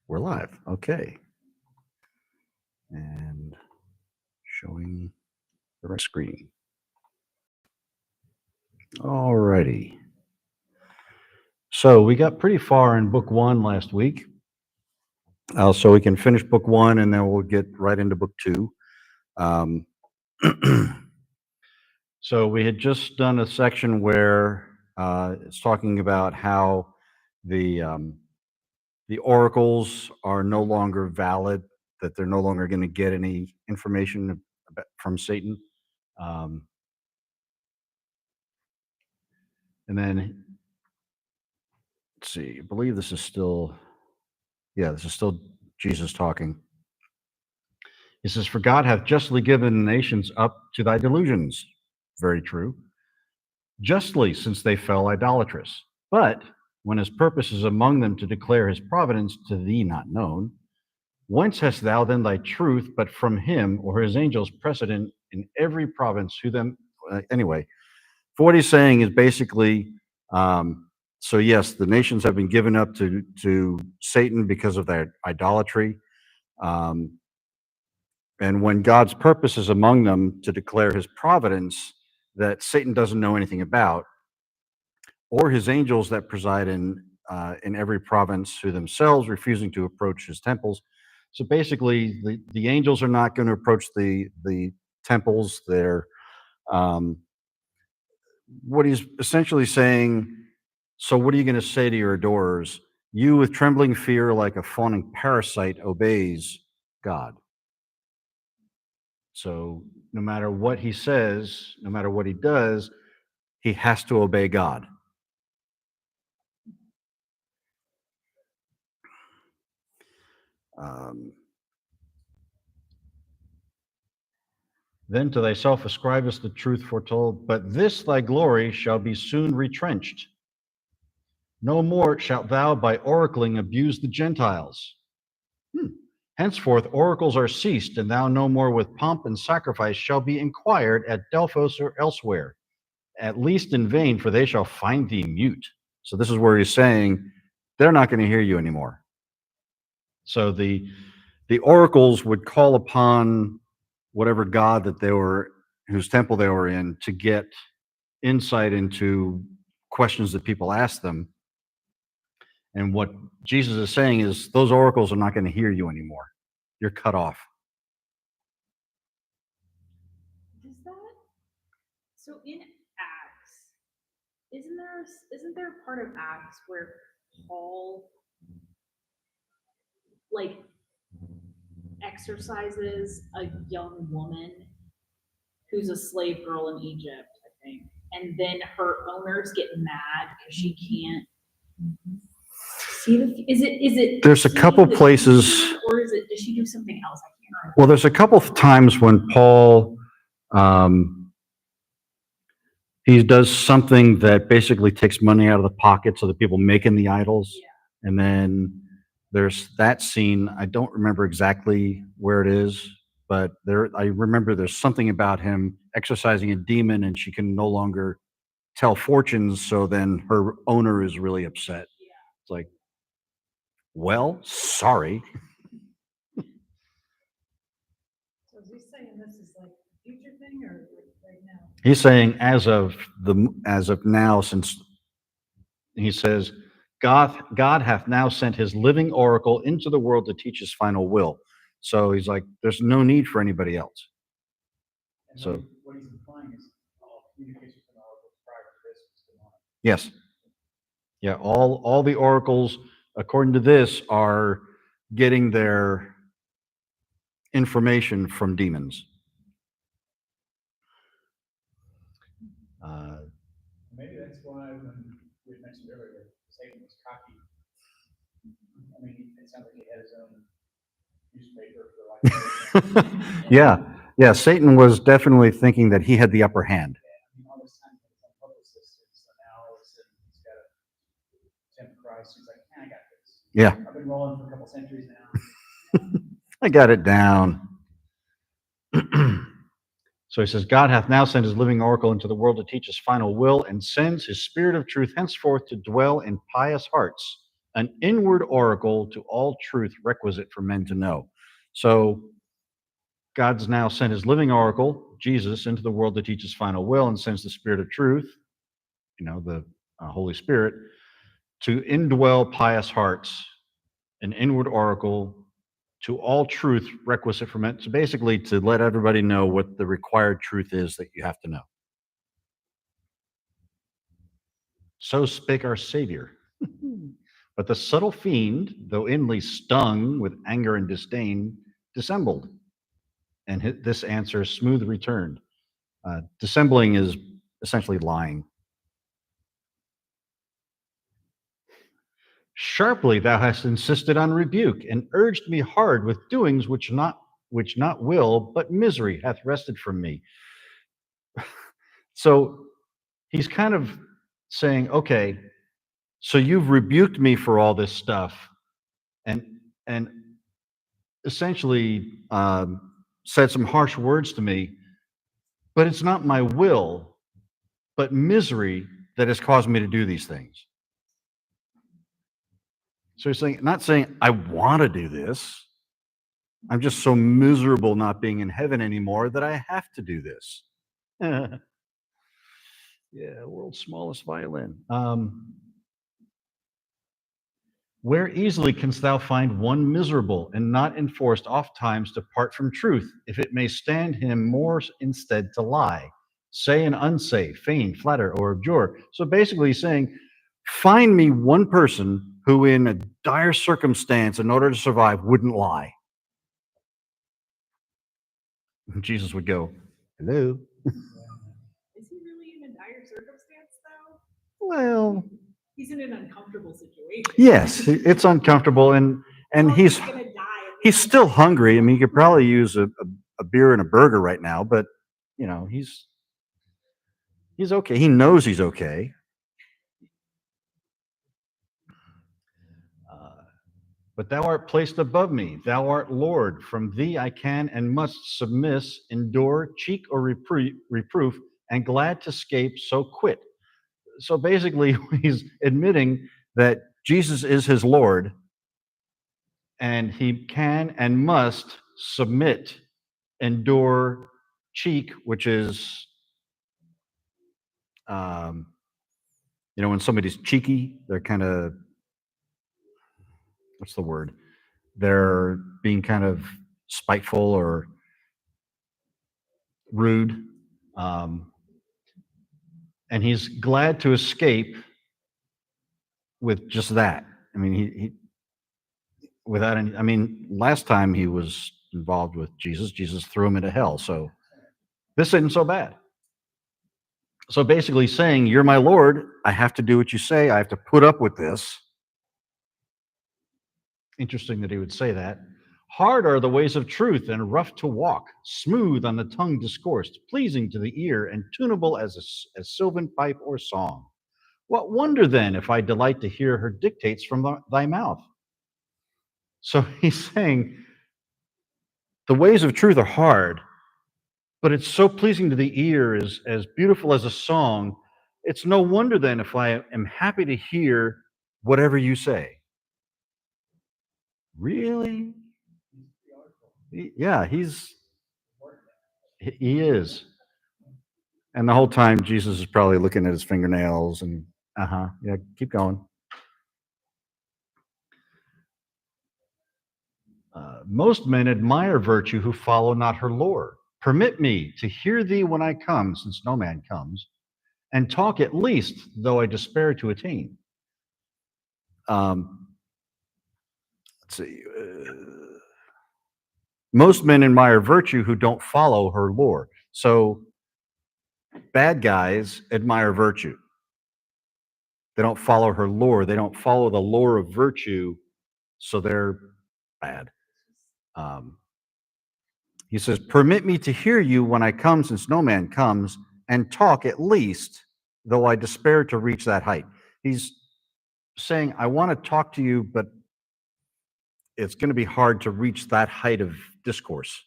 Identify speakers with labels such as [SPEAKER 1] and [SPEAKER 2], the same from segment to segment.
[SPEAKER 1] We're live. Okay. And showing the right screen. All righty. So we got pretty far in book one last week. So we can finish book one and then we'll get right into book two. Um, so we had just done a section where it's talking about how the oracles are no longer valid, that they're no longer going to get any information from Satan. And then, let's see, I believe this is still Jesus talking. He says, "For God hath justly given the nations up to thy delusions." Very true. "Justly, since they fell idolatrous. But when his purpose is among them to declare his providence to thee not known, whence hast thou then thy truth but from him or his angels precedent in every province who them." Anyway, for what he's saying is basically, so yes, the nations have been given up to Satan because of their idolatry. And when God's purpose is among them to declare his providence that Satan doesn't know anything about, or his angels that preside in every province who themselves refusing to approach his temples. So basically, the angels are not going to approach the temples. They're what he's essentially saying. So what are you going to say to your adorers? You with trembling fear, like a fawning parasite, obeys God. So no matter what he says, no matter what he does, he has to obey God. Then to thyself ascribest the truth foretold, but this thy glory shall be soon retrenched. No more shalt thou by oracling abuse the Gentiles. Henceforth oracles are ceased, and thou no more with pomp and sacrifice shall be inquired at Delphos or elsewhere, at least in vain, for they shall find thee mute. So this is where he's saying they're not going to hear you anymore. So the oracles would call upon whatever god that they were, whose temple they were in, to get insight into questions that people ask them. And what Jesus is saying is those oracles are not going to hear you anymore. You're cut off.
[SPEAKER 2] So in Acts, isn't there a part of Acts where Paul like exercises a young woman who's a slave girl in Egypt, I think, and then her owners get mad because she can't see the. Is it?
[SPEAKER 1] There's a couple places,
[SPEAKER 2] or does she do something else? I can't remember.
[SPEAKER 1] Well, there's a couple of times when Paul he does something that basically takes money out of the pockets of the people making the idols. Yeah. And then there's that scene. I don't remember exactly where it is, but I remember there's something about him exorcising a demon and she can no longer tell fortunes. So then her owner is really upset. Yeah. It's like, well, sorry.
[SPEAKER 3] So is he saying this is like a future thing or right now?
[SPEAKER 1] He's saying as of now, since he says, God hath now sent his living oracle into the world to teach his final will. So he's like, there's no need for anybody else.
[SPEAKER 4] And
[SPEAKER 1] so
[SPEAKER 4] what he's implying is all communications from oracles prior to this was demonic.
[SPEAKER 1] Yes. Yeah, all the oracles, according to this, are getting their information from demons.
[SPEAKER 4] Maybe that's why when we mentioned earlier that Satan was cocky. I mean, it sounds like he had his own newspaper for like.
[SPEAKER 1] Yeah. Satan was definitely thinking that he had the upper hand.
[SPEAKER 4] Yeah, I mean, all this time he's a publicist, so now all of a sudden he's got a Tim Christ. He's like, I got this.
[SPEAKER 1] Yeah.
[SPEAKER 4] I've been rolling for a couple centuries now.
[SPEAKER 1] I got it down. So he says, God hath now sent his living oracle into the world to teach his final will, and sends his spirit of truth henceforth to dwell in pious hearts an inward oracle to all truth requisite for men to know. So God's now sent his living oracle, Jesus, into the world to teach his final will and sends the Spirit of truth, the Holy Spirit, to indwell pious hearts, an inward oracle to all truth requisite for men. So basically, to let everybody know what the required truth is that you have to know. So spake our Savior. But the subtle fiend, though inly stung with anger and disdain, dissembled, and this answer smooth returned. Dissembling is essentially lying. Sharply thou hast insisted on rebuke, and urged me hard with doings which not will, but misery hath wrested from me. So he's kind of saying, okay, so you've rebuked me for all this stuff, and essentially said some harsh words to me, but it's not my will, but misery that has caused me to do these things. So he's saying, not saying I want to do this. I'm just so miserable not being in heaven anymore that I have to do this. Yeah, world's smallest violin. Where easily canst thou find one miserable and not enforced oft times to part from truth, if it may stand him more instead to lie, say and unsay, feign, flatter, or abjure. So basically he's saying, find me one person who in a dire circumstance, in order to survive, wouldn't lie. And Jesus would go, hello?
[SPEAKER 2] Is he really in a dire circumstance, though?
[SPEAKER 1] Well,
[SPEAKER 2] He's in an uncomfortable situation.
[SPEAKER 1] yes, it's uncomfortable, and
[SPEAKER 2] How
[SPEAKER 1] he's
[SPEAKER 2] is he gonna die if
[SPEAKER 1] he's still hungry. I mean, he could probably use a beer and a burger right now, but he's okay. He knows he's okay. But thou art placed above me. Thou art Lord. From thee I can and must submiss, endure, cheek or reproof, and glad to escape, so quit. So basically, he's admitting that Jesus is his Lord, and he can and must submit, endure, cheek, which is, when somebody's cheeky, they're kind of, what's the word? They're being kind of spiteful or rude. And he's glad to escape with just that. I mean, he without any, I mean, last time he was involved with Jesus threw him into hell. So this isn't so bad. So basically saying, you're my Lord, I have to do what you say, I have to put up with this. Interesting that he would say that. Hard are the ways of truth and rough to walk, smooth on the tongue discoursed, pleasing to the ear, and tunable as sylvan pipe or song. What wonder then if I delight to hear her dictates from thy mouth? So he's saying the ways of truth are hard, but it's so pleasing to the ear, as beautiful as a song. It's no wonder then if I am happy to hear whatever you say. Really? Yeah, he is. And the whole time, Jesus is probably looking at his fingernails and, yeah, keep going. Most men admire virtue who follow not her lore. Permit me to hear thee when I come, since no man comes, and talk at least, though I despair to attain. Let's see. Most men admire virtue who don't follow her lore. So bad guys admire virtue. They don't follow her lore. They don't follow the lore of virtue, so they're bad. He says, permit me to hear you when I come, since no man comes, and talk at least, though I despair to reach that height. He's saying, I want to talk to you, but it's going to be hard to reach that height of discourse.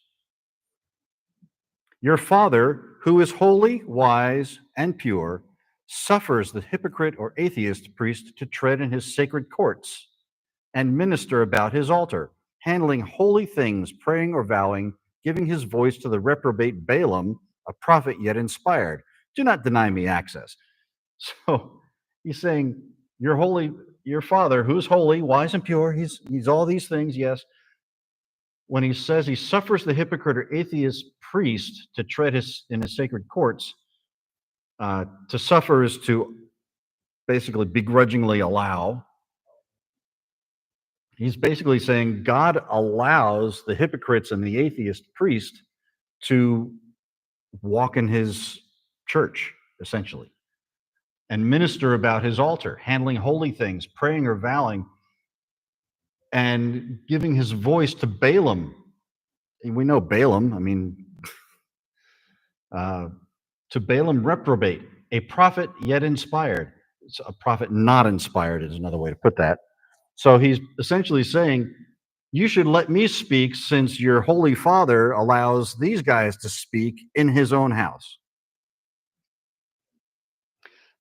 [SPEAKER 1] Your Father, who is holy, wise, and pure, suffers the hypocrite or atheist priest to tread in his sacred courts. and minister about his altar, handling holy things, praying or vowing, giving his voice to the reprobate Balaam, a prophet yet inspired. Do not deny me access. So he's saying, you're holy, your father, who's holy, wise and pure, he's all these things, yes. When he says he suffers the hypocrite or atheist priest to tread in his sacred courts, to suffer is to basically begrudgingly allow. He's basically saying God allows the hypocrites and the atheist priest to walk in his church, essentially, and minister about his altar, handling holy things, praying or vowing, and giving his voice to Balaam. And we know Balaam, I mean, to Balaam reprobate, a prophet yet inspired. It's a prophet not inspired is another way to put that. So he's essentially saying, you should let me speak since your holy father allows these guys to speak in his own house.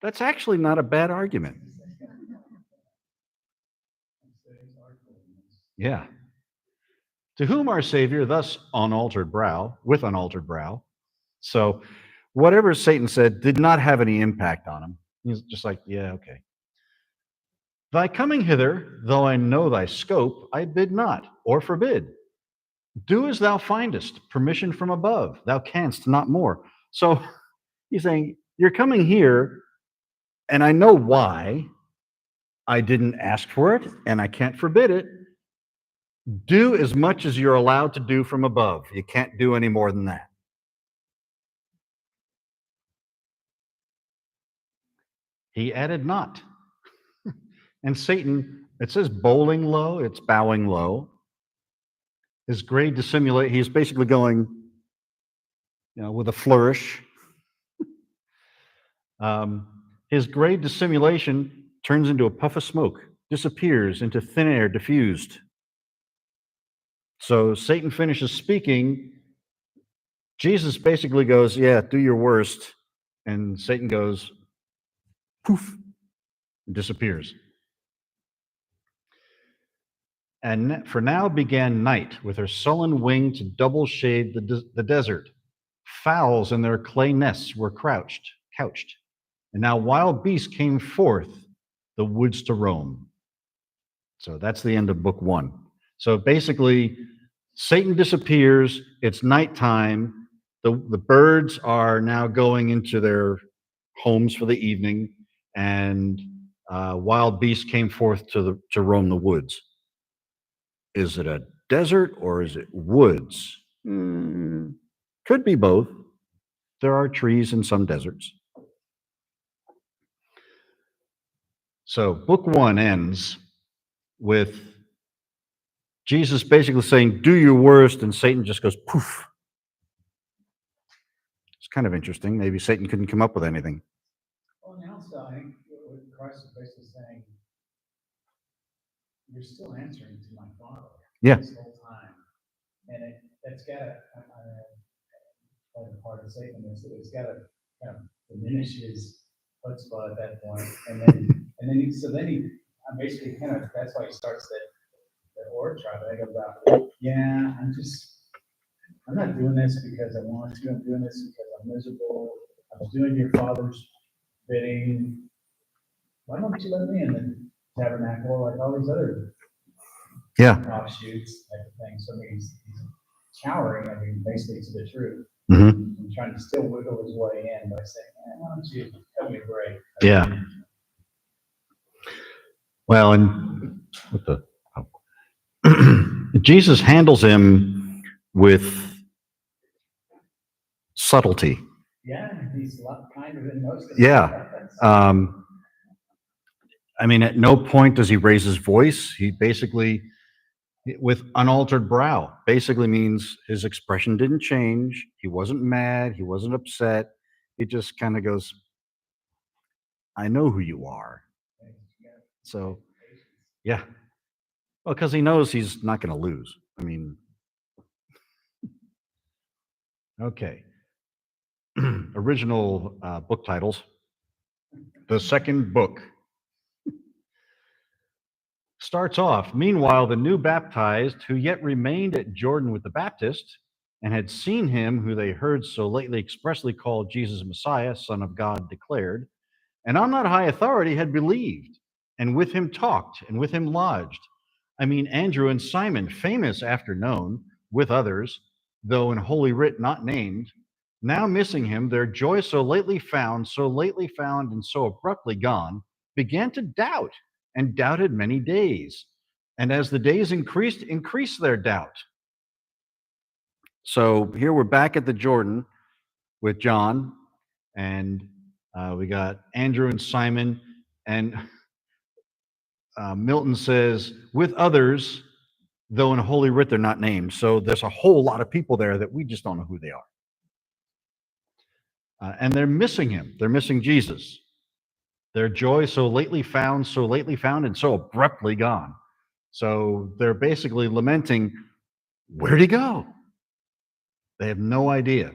[SPEAKER 1] That's actually not a bad argument. Yeah. To whom our Savior, thus unaltered brow, with unaltered brow. So whatever Satan said did not have any impact on him. He's just like, yeah, okay. Thy coming hither, though I know thy scope, I bid not, or forbid. Do as thou findest, permission from above. Thou canst not more. So he's saying, you're coming here, and I know why. I didn't ask for it, and I can't forbid it. Do as much as you're allowed to do from above. You can't do any more than that. He added not. And Satan, it says bowling low, it's bowing low. His great dissimulate, he's basically going, with a flourish. His great dissimulation turns into a puff of smoke, disappears into thin air diffused. So Satan finishes speaking. Jesus basically goes, yeah, do your worst. And Satan goes, poof, and disappears. And for now began night, with her sullen wing to double shade the desert. Fowls in their clay nests were couched. And now wild beasts came forth, the woods to roam. So that's the end of book 1. So basically, Satan disappears. It's nighttime. The birds are now going into their homes for the evening, and wild beasts came forth to roam the woods. Is it a desert or is it woods? Could be both. There are trees in some deserts. So book 1 ends with Jesus basically saying, do your worst, and Satan just goes poof. It's kind of interesting. Maybe Satan couldn't come up with anything.
[SPEAKER 4] Well, and also, I think what Christ is basically saying, you're still answering to my Father this whole time. And that's got to, part of Satan is it's got to kind of diminish his chutzpah at that point. And then he basically kind of, that's why he starts that org tribe. I go about, yeah, I'm not doing this because I want to. I'm doing this because I'm miserable. I'm doing your Father's bidding. Why don't you let me in the tabernacle like all these other offshoots type of thing? So he's cowering, basically to the truth.
[SPEAKER 1] Mm-hmm.
[SPEAKER 4] And trying to still wiggle his way in by saying, why don't you cut me a break?
[SPEAKER 1] Yeah. Well, and what the Jesus handles him with subtlety.
[SPEAKER 4] Yeah, he's a lot kinder than most of
[SPEAKER 1] them. I mean, at no point does he raise his voice. He basically, with unaltered brow, basically means his expression didn't change. He wasn't mad. He wasn't upset. He just kind of goes, I know who you are. So, yeah. Well, because he knows he's not going to lose. I mean, okay. Original book titles. The second book. starts off, meanwhile, the new baptized, who yet remained at Jordan with the Baptist, and had seen him who they heard so lately expressly called Jesus Messiah, Son of God, declared, and on that high authority had believed, and with him talked, and with him lodged. I mean, Andrew and Simon, famous after known, with others, though in Holy Writ not named, now missing him, their joy so lately found and so abruptly gone, began to doubt, and doubted many days. And as the days increased their doubt. So here we're back at the Jordan with John, and we got Andrew and Simon, and Milton says, with others, though in Holy Writ they're not named. So there's a whole lot of people there that we just don't know who they are. And they're missing him. They're missing Jesus. Their joy so lately found, and so abruptly gone. So they're basically lamenting, where'd he go? They have no idea.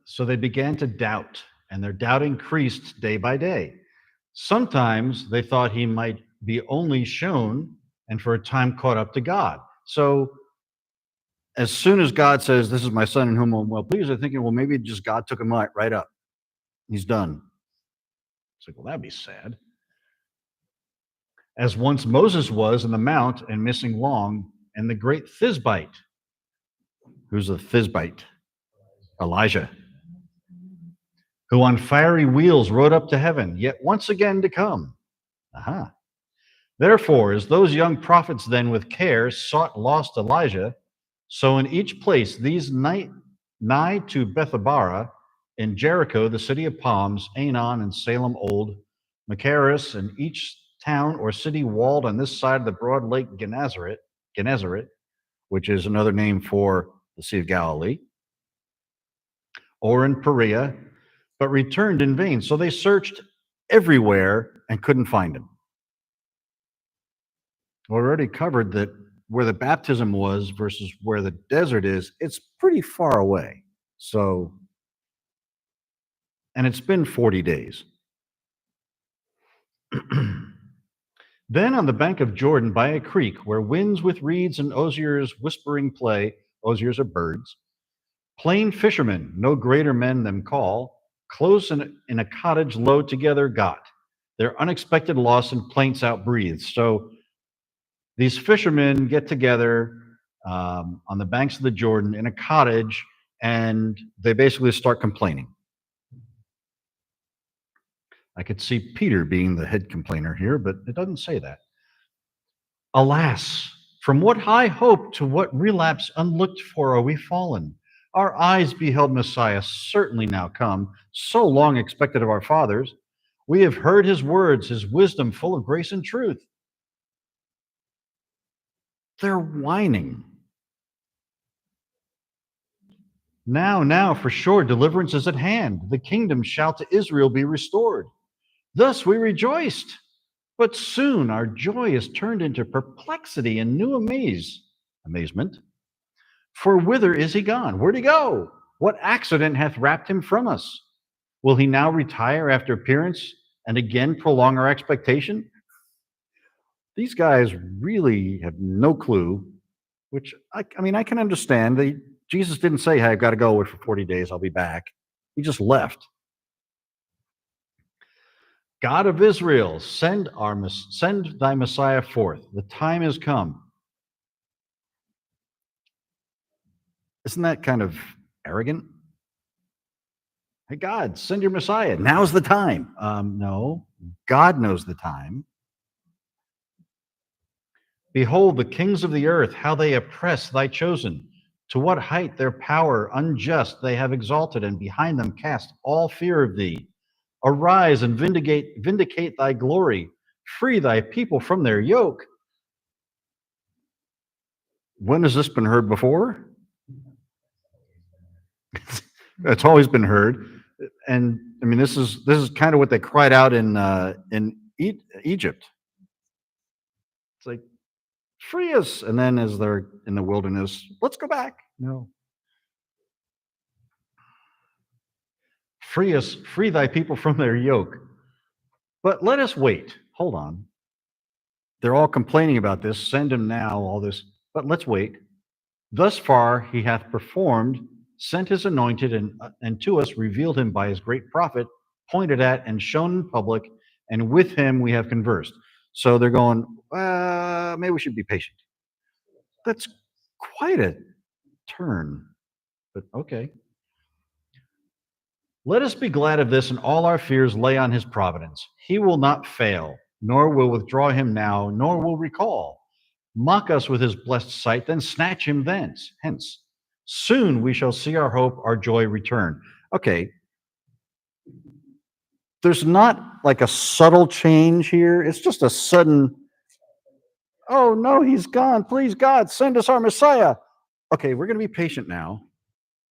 [SPEAKER 1] So they began to doubt, and their doubt increased day by day. Sometimes they thought he might be only shown and for a time caught up to God. So as soon as God says, this is my son in whom I'm well pleased, they're thinking, well, maybe just God took him right up. He's done. It's like, well, that'd be sad. As once Moses was in the mount and missing long, and the great Thisbite. Who's a Thisbite? Elijah. Who on fiery wheels rode up to heaven, yet once again to come. Aha. Therefore, as those young prophets then with care sought lost Elijah, so in each place these nigh to Bethabara, in Jericho, the city of palms, Anon and Salem old, Machaerus, and each town or city walled on this side of the broad lake Gennesaret, which is another name for the Sea of Galilee, or in Perea, but returned in vain. So they searched everywhere and couldn't find him. We already covered that where the baptism was versus where the desert is, it's pretty far away. So, and it's been 40 days. Then on the bank of Jordan by a creek where winds with reeds and osiers whispering play, osiers are birds, plain fishermen, no greater men them call, close in a cottage low together got, their unexpected loss and plaints outbreathed. So these fishermen get together on the banks of the Jordan in a cottage, and they basically start complaining. I could see Peter being the head complainer here, but it doesn't say that. Alas, from what high hope to what relapse unlooked for are we fallen? Our eyes beheld Messiah, certainly now come, so long expected of our fathers. We have heard his words, his wisdom full of grace and truth. They're whining. Now, for sure, deliverance is at hand. The kingdom shall to Israel be restored. Thus we rejoiced, but soon our joy is turned into perplexity and new amazement. For whither is he gone? Where'd he go? What accident hath wrapped him from us? Will he now retire after appearance and again prolong our expectation? These guys really have no clue, which I can understand. Jesus didn't say, hey, I've got to go away for 40 days, I'll be back. He just left. God of Israel, send thy Messiah forth. The time has come. Isn't that kind of arrogant? Hey, God, send your Messiah. Now's the time. No, God knows the time. Behold, the kings of the earth, how they oppress thy chosen. To what height their power unjust they have exalted, and behind them cast all fear of thee. Arise and vindicate thy glory. Free thy people from their yoke. When has this been heard before? It's always been heard. And this is kind of what they cried out in Egypt. It's like, free us. And then as they're in the wilderness, let's go back. No. Free us, free thy people from their yoke. But let us wait. Hold on. They're all complaining about this. Send him now, all this. But let's wait. Thus far he hath performed, sent his anointed, and to us revealed him by his great prophet, pointed at and shown in public, and with him we have conversed. So they're going, maybe we should be patient. That's quite a turn, but okay. Let us be glad of this, and all our fears lay on his providence. He will not fail, nor will withdraw him now, nor will recall. Mock us with his blessed sight, then snatch him hence. Soon we shall see our hope, our joy return. Okay. There's not like a subtle change here. It's just a sudden, oh no, he's gone. Please, God, send us our Messiah. Okay, we're going to be patient now.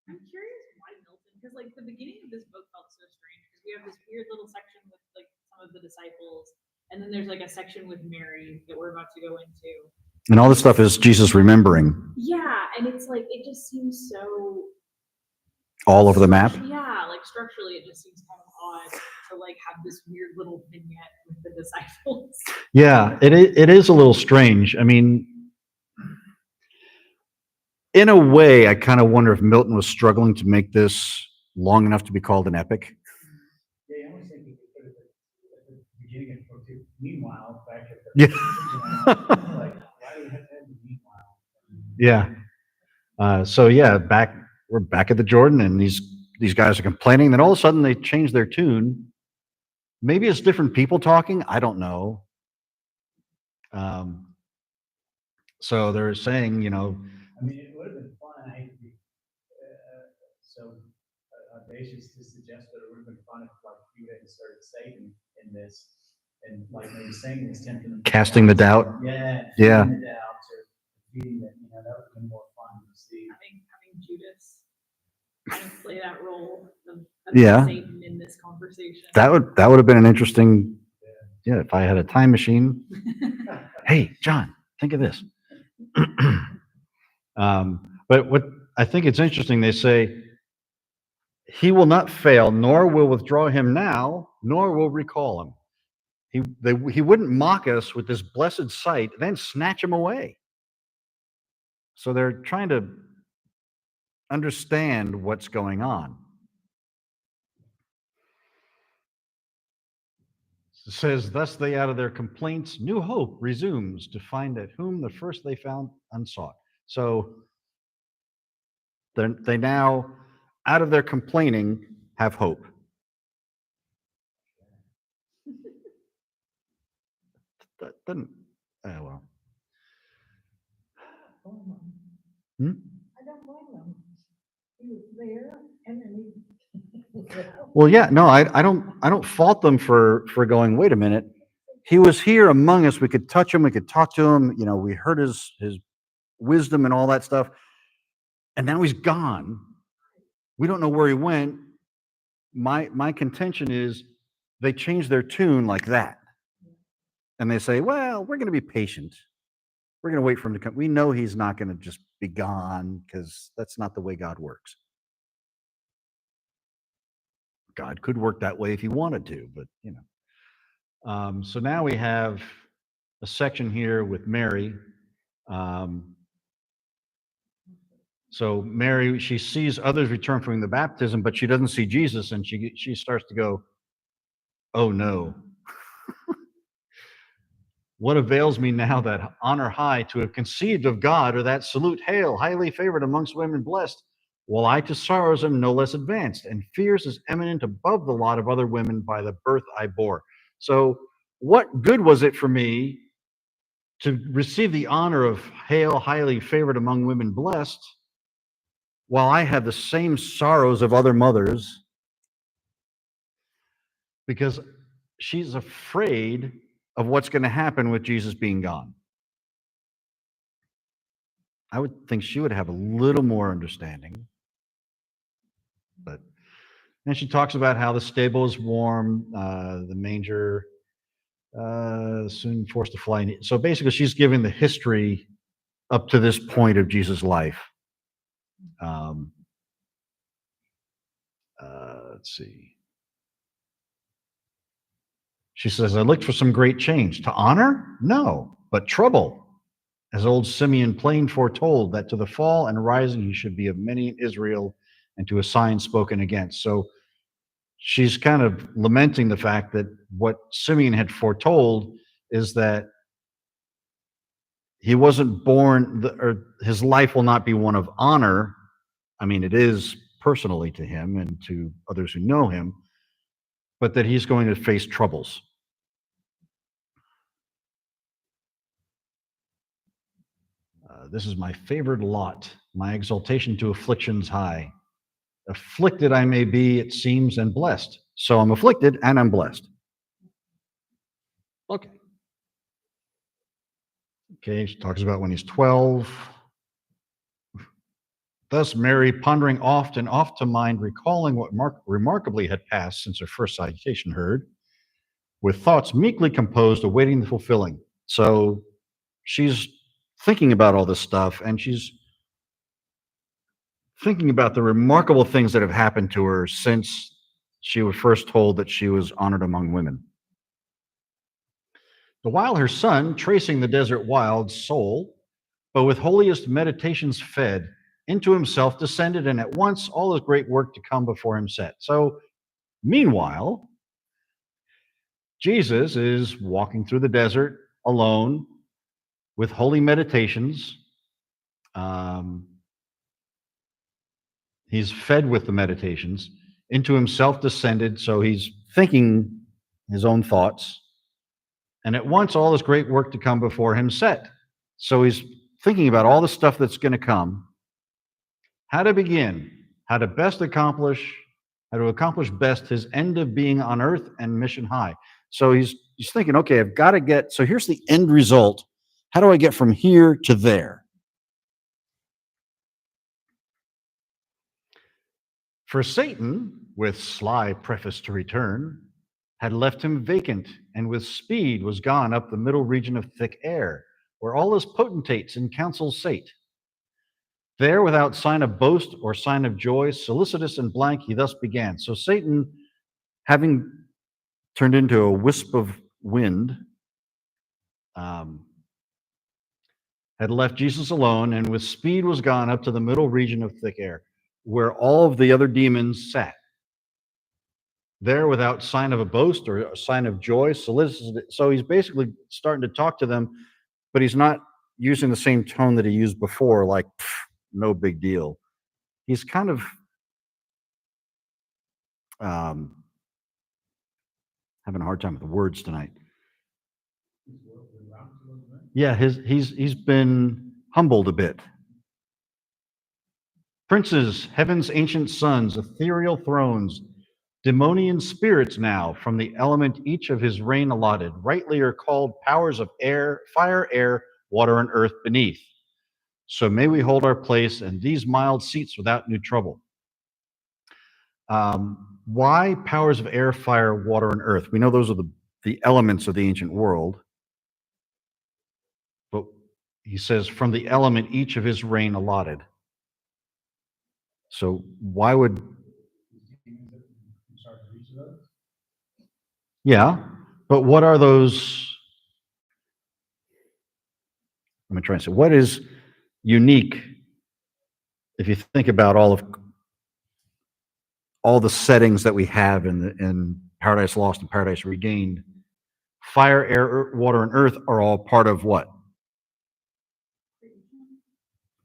[SPEAKER 2] I'm curious why Milton, because like the beginning of this book felt so strange because we have this weird little section with like some of the disciples, and then there's like a section with Mary that we're about to go into.
[SPEAKER 1] And all this stuff is Jesus remembering.
[SPEAKER 2] Yeah, and it's like it just seems so
[SPEAKER 1] all over the map.
[SPEAKER 2] Yeah, like structurally, it just seems kind of odd to like have this weird little vignette with the disciples.
[SPEAKER 1] Yeah, it is a little strange. I mean, in a way, I kind of wonder if Milton was struggling to make this long enough to be called an epic.
[SPEAKER 4] Yeah, I almost think you could put it at the beginning of book 2. Meanwhile, back at the
[SPEAKER 1] Yeah.
[SPEAKER 4] like, why do we have to have the meanwhile?
[SPEAKER 1] Yeah. So yeah, we're back at the Jordan, and these guys are complaining. Then all of a sudden they change their tune. Maybe it's different people talking. I don't know. So they're saying,
[SPEAKER 4] I mean, it would have been fun. I hate to be so audacious to suggest that it would have been fun if like you had started Satan in this, and like maybe Satan was tempting them,
[SPEAKER 1] casting the doubt.
[SPEAKER 4] Yeah.
[SPEAKER 1] Yeah.
[SPEAKER 4] The doubts or feeding that. That would have been more fun to see.
[SPEAKER 2] Having Judas kind of play that role of
[SPEAKER 1] Yeah.
[SPEAKER 2] Satan in this conversation.
[SPEAKER 1] That would have been an interesting. Yeah, if I had a time machine. Hey, John, think of this. But what I think it's interesting, they say, he will not fail, nor will withdraw him now, nor will recall him. He wouldn't mock us with this blessed sight, then snatch him away. So they're trying to understand what's going on. It says, thus they out of their complaints, new hope resumes to find at whom the first they found unsought. So they now, out of their complaining, have hope. That doesn't, well. Hmm?
[SPEAKER 3] I don't blame them. He was there and then he.
[SPEAKER 1] Well, yeah, no, I don't fault them for going, wait a minute. He was here among us. We could touch him. We could talk to him. We heard his wisdom and all that stuff. And now he's gone. We don't know where he went. My contention is they change their tune like that. And they say, well, we're going to be patient. We're going to wait for him to come. We know he's not going to just be gone because that's not the way God works. God could work that way if he wanted to, but so now we have a section here with Mary. So Mary, she sees others return from the baptism, but she doesn't see Jesus, and she starts to go, oh no. What avails me now that honor high to have conceived of God, or that salute, hail, highly favored amongst women blessed, while I to sorrows am no less advanced, and fears is eminent above the lot of other women by the birth I bore. So what good was it for me to receive the honor of hail, highly favored among women blessed, while I have the same sorrows of other mothers? Because she's afraid of what's going to happen with Jesus being gone. I would think she would have a little more understanding. But then she talks about how the stable is warm, the manger soon forced to fly. So basically, she's giving the history up to this point of Jesus' life. Let's see. She says, I looked for some great change. To honor? No, but trouble. As old Simeon plain foretold, that to the fall and rising he should be of many in Israel, and to a sign spoken against. So she's kind of lamenting the fact that what Simeon had foretold is that he wasn't born, or his life will not be one of honor. I mean, it is personally to him and to others who know him, but that he's going to face troubles. This is my favored lot, my exaltation to afflictions high. Afflicted I may be, it seems, and blessed. So I'm afflicted and I'm blessed. Okay. Okay, she talks about when he's 12. Thus Mary, pondering oft and oft to mind, recalling what remarkably had passed since her first salutation heard, with thoughts meekly composed, awaiting the fulfilling. So she's thinking about all this stuff, and she's thinking about the remarkable things that have happened to her since she was first told that she was honored among women. The while her son, tracing the desert wild soul, but with holiest meditations fed, into himself descended, and at once all his great work to come before him set. So, meanwhile, Jesus is walking through the desert alone with holy meditations. He's fed with the meditations, into himself descended, so he's thinking his own thoughts. And at once all this great work to come before him set. So he's thinking about all the stuff that's going to come, how to begin, how to accomplish best his end of being on earth and mission high. So he's thinking, okay, I've got to get, so here's the end result. How do I get from here to there? For Satan, with sly preface to return, had left him vacant, and with speed was gone up the middle region of thick air, where all his potentates in councils sate. There, without sign of boast or sign of joy, solicitous and blank, he thus began. So Satan, having turned into a wisp of wind, had left Jesus alone, and with speed was gone up to the middle region of thick air, where all of the other demons sat. There, without sign of a boast or a sign of joy, solicited. So he's basically starting to talk to them, but he's not using the same tone that he used before, like, no big deal. He's kind of having a hard time with the words tonight. Yeah, he's been humbled a bit. Princes, heaven's ancient sons, ethereal thrones, demonian spirits now, from the element each of his reign allotted, rightly are called powers of air, fire, air, water, and earth beneath. So may we hold our place in these mild seats without new trouble. Why powers of air, fire, water, and earth? We know those are the elements of the ancient world. But he says, from the element each of his reign allotted. So why would... Yeah, but what are those? Let me try and say, what is unique if you think about all the settings that we have in Paradise Lost and Paradise Regained? Fire, air, water, and earth are all part of what?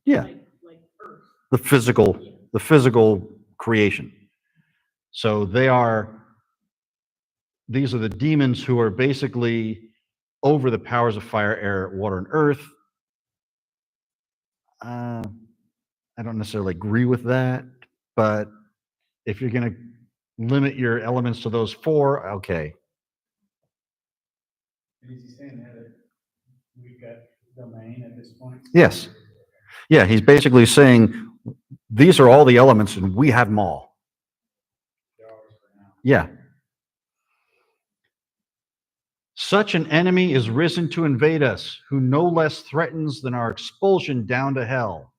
[SPEAKER 1] Yeah,
[SPEAKER 2] like earth.
[SPEAKER 1] the physical creation. So these are the demons who are basically over the powers of fire, air, water, and earth. I don't necessarily agree with that, but if you're going to limit your elements to those four, okay.
[SPEAKER 4] Is he saying that we've got domain at this point?
[SPEAKER 1] Yes. Yeah, he's basically saying these are all the elements and we have them all.
[SPEAKER 4] They're ours for now.
[SPEAKER 1] Yeah. Such an enemy is risen to invade us, who no less threatens than our expulsion down to hell.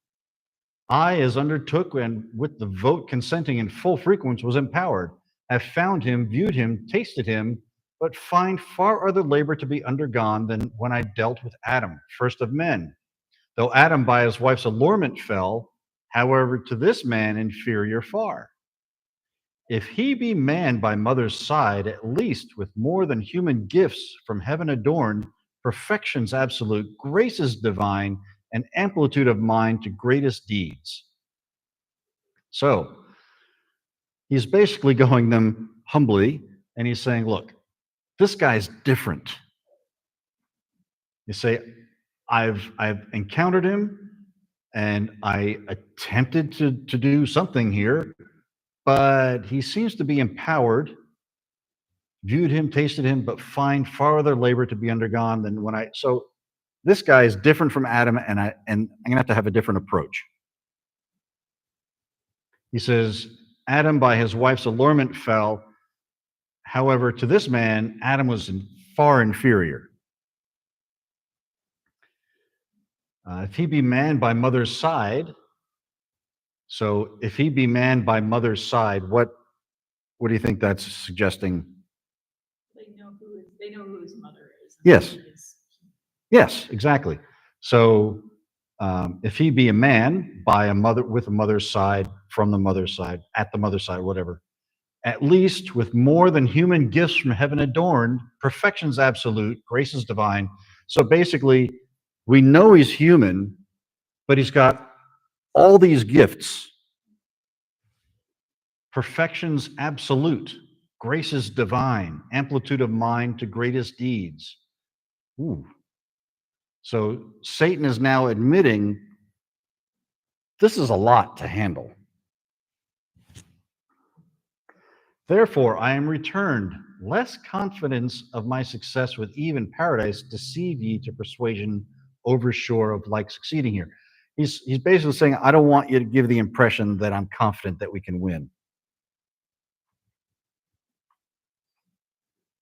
[SPEAKER 1] I, as undertook, and with the vote consenting in full frequence, was empowered, have found him, viewed him, tasted him, but find far other labor to be undergone than when I dealt with Adam, first of men. Though Adam by his wife's allurement fell, however, to this man inferior far. If he be man by mother's side, at least with more than human gifts from heaven adorned, perfections absolute, graces divine, and amplitude of mind to greatest deeds. So he's basically going them humbly, and he's saying, look, this guy's different. You say, I've encountered him and I attempted to do something here, but he seems to be empowered, viewed him, tasted him, but find far other labor to be undergone than when I. So this guy is different from Adam, and I'm gonna have a different approach. He says, Adam by his wife's allurement fell. However, to this man, Adam was far inferior. If he be man by mother's side, so if he be man by mother's side, what do you think that's suggesting?
[SPEAKER 2] They know who his mother is.
[SPEAKER 1] Yes.
[SPEAKER 2] He is-
[SPEAKER 1] Yes, exactly. So if he be a man by a mother, with a mother's side, from the mother's side, at the mother's side, whatever, at least with more than human gifts from heaven adorned, perfections absolute, graces divine. So basically, we know he's human, but he's got all these gifts, perfections absolute, graces divine, amplitude of mind to greatest deeds. Ooh. So Satan is now admitting this is a lot to handle. Therefore, I am returned, less confidence of my success with Eve in paradise, deceive ye to persuasion oversure of like succeeding here. He's basically saying, I don't want you to give the impression that I'm confident that we can win.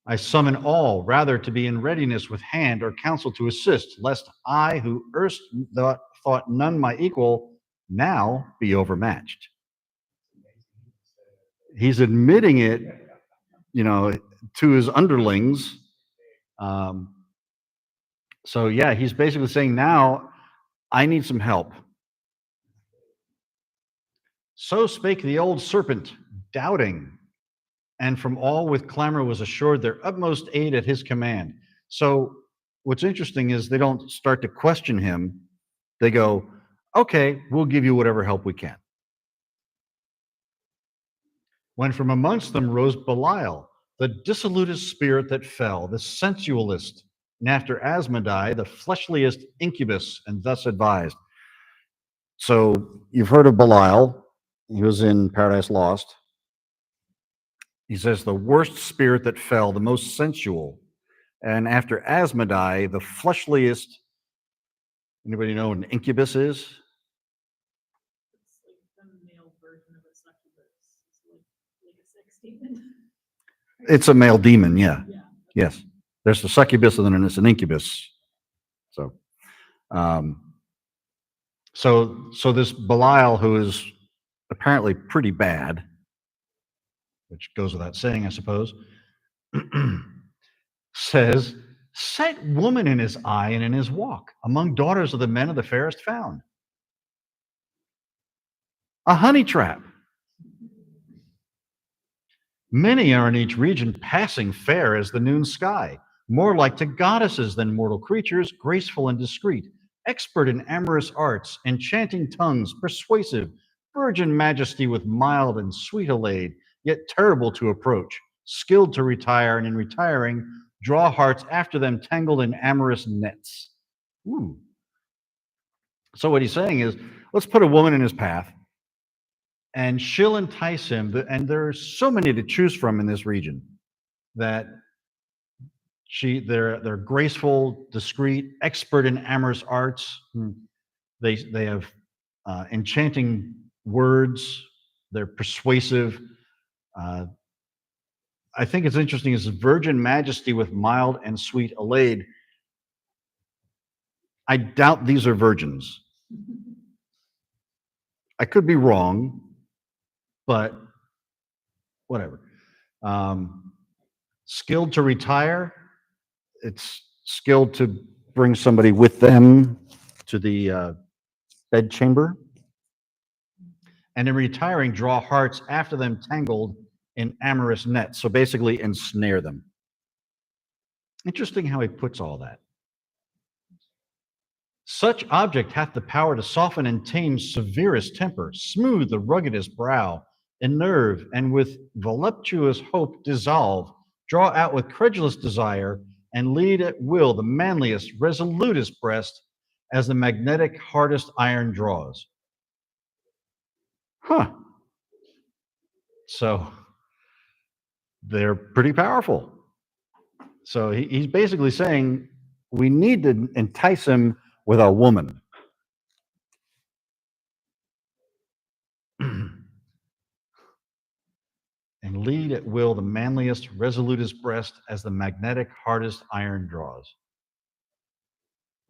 [SPEAKER 1] I summon all, rather to be in readiness with hand or counsel to assist, lest I, who erst thought none my equal, now be overmatched. He's admitting it, to his underlings. So yeah, he's basically saying, now I need some help. So spake the old serpent, doubting, and from all with clamor was assured their utmost aid at his command. So what's interesting is they don't start to question him. They go, okay, we'll give you whatever help we can. When from amongst them rose Belial, the dissolutest spirit that fell, the sensualist, and after Asmodai, the fleshliest incubus, and thus advised. So you've heard of Belial. He was in Paradise Lost. He says the worst spirit that fell, the most sensual. And after Asmodai, the fleshliest. Anybody know what an incubus is?
[SPEAKER 2] It's like the male version of a succubus. It's like a sex demon.
[SPEAKER 1] It's a male demon, yeah.
[SPEAKER 2] Yeah.
[SPEAKER 1] Yes. There's the succubus and then there's an incubus. So, so this Belial, who is apparently pretty bad, which goes without saying, I suppose, says, set woman in his eye and in his walk, among daughters of the men of the fairest found. A honey trap. Many are in each region passing fair as the noon sky, more like to goddesses than mortal creatures, graceful and discreet, expert in amorous arts, enchanting tongues, persuasive, virgin majesty with mild and sweet allayed, yet terrible to approach, skilled to retire, and in retiring, draw hearts after them tangled in amorous nets. Ooh. So what he's saying is, let's put a woman in his path, and she'll entice him. And there's so many to choose from in this region that they're graceful, discreet, expert in amorous arts. They have enchanting words. They're persuasive. I think it's interesting is virgin majesty with mild and sweet allayed. I doubt these are virgins. I could be wrong, but whatever. Skilled to retire, it's skilled to bring somebody with them to the bedchamber. And in retiring, draw hearts after them tangled in amorous nets. So basically, ensnare them. Interesting how he puts all that. Such object hath the power to soften and tame severest temper, smooth the ruggedest brow, enerve, and with voluptuous hope dissolve, draw out with credulous desire, and lead at will the manliest, resolutest breast, as the magnetic hardest iron draws. Huh. So they're pretty powerful. So he's basically saying we need to entice him with a woman. And lead at will the manliest, resolutest breast as the magnetic hardest iron draws.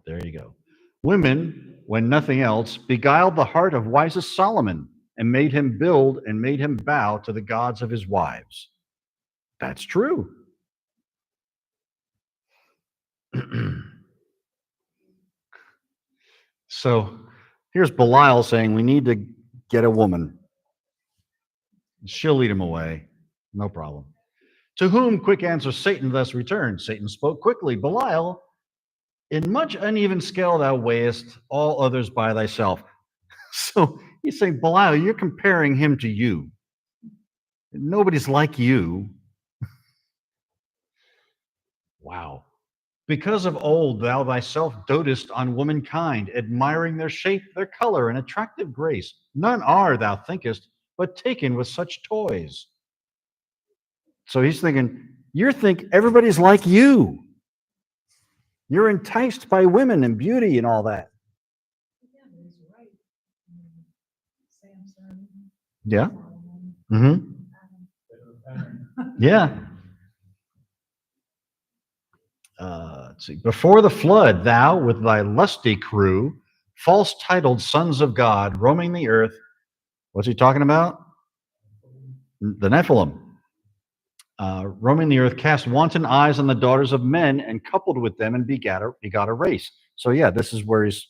[SPEAKER 1] There you go. Women, when nothing else, beguiled the heart of wisest Solomon and made him build and made him bow to the gods of his wives. That's true. So here's Belial saying we need to get a woman. She'll lead him away. No problem. To whom quick answer Satan thus returned. Satan spoke quickly. Belial, in much uneven scale thou weighest all others by thyself. So he's saying, Belial, you're comparing him to you. Nobody's like you. Wow. Because of old thou thyself dotest on womankind, admiring their shape, their color, and attractive grace. None are, thou thinkest, but taken with such toys. So he's thinking, you think everybody's like you. You're enticed by women and beauty and all that.
[SPEAKER 3] Yeah, but he's right. Samson.
[SPEAKER 1] Yeah.
[SPEAKER 3] Solomon,
[SPEAKER 1] Mm-hmm.
[SPEAKER 3] Adam.
[SPEAKER 1] Yeah. Let's see. Before the flood, thou with thy lusty crew, false titled sons of God, roaming the earth. What's he talking about? The Nephilim. Roaming the earth, cast wanton eyes on the daughters of men and coupled with them and begot a race. So yeah, this is where he's,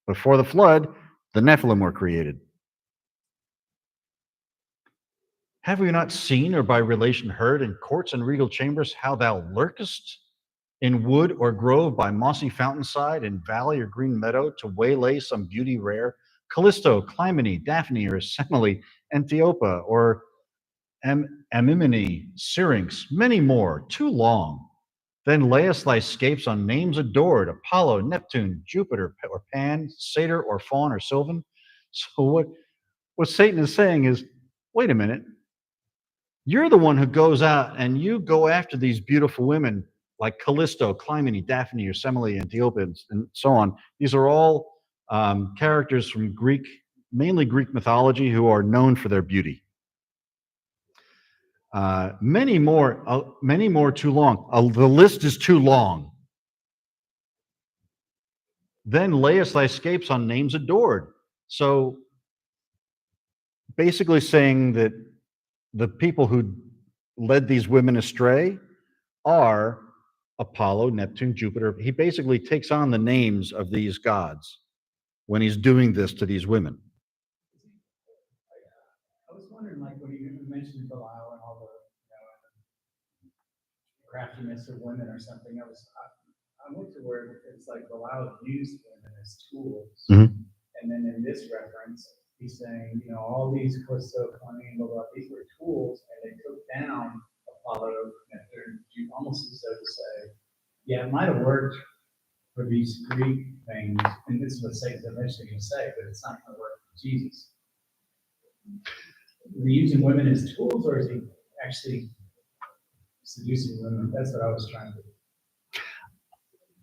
[SPEAKER 1] before the flood, the Nephilim were created. Have we not seen or by relation heard in courts and regal chambers how thou lurkest in wood or grove by mossy fountainside, in valley or green meadow, to waylay some beauty rare, Callisto, Clymene, Daphne, or Semele, Antiopa, or Amymone, Syrinx, many more, too long. Then layest thy scapes on names adored, Apollo, Neptune, Jupiter, or Pan, Satyr, or Faun, or Sylvan. So what Satan is saying is, wait a minute, you're the one who goes out and you go after these beautiful women like Callisto, Clymene, Daphne, or Semele, Antiopa, and so on. These are all characters from Greek, mainly Greek mythology, who are known for their beauty. Many more too long. The list is too long. Then layest thy scapes on names adored. So basically saying that the people who led these women astray are Apollo, Neptune, Jupiter. He basically takes on the names of these gods when he's doing this to these women.
[SPEAKER 4] I was wondering, like, when you mentioned Belial and all the, craftiness of women or something, I went to where it's like Belial used women as tools.
[SPEAKER 1] Mhm.
[SPEAKER 4] And then in this reference, he's saying, all these Callisto, Clymene, blah, blah, these were tools, and they took down Apollo, Neptune, almost as though to say, yeah, it might have worked for these Greek things, and this is what Satan's eventually going to say, but it's not going to work for Jesus. Is he using women as tools, or is he actually seducing women? That's what I was trying to.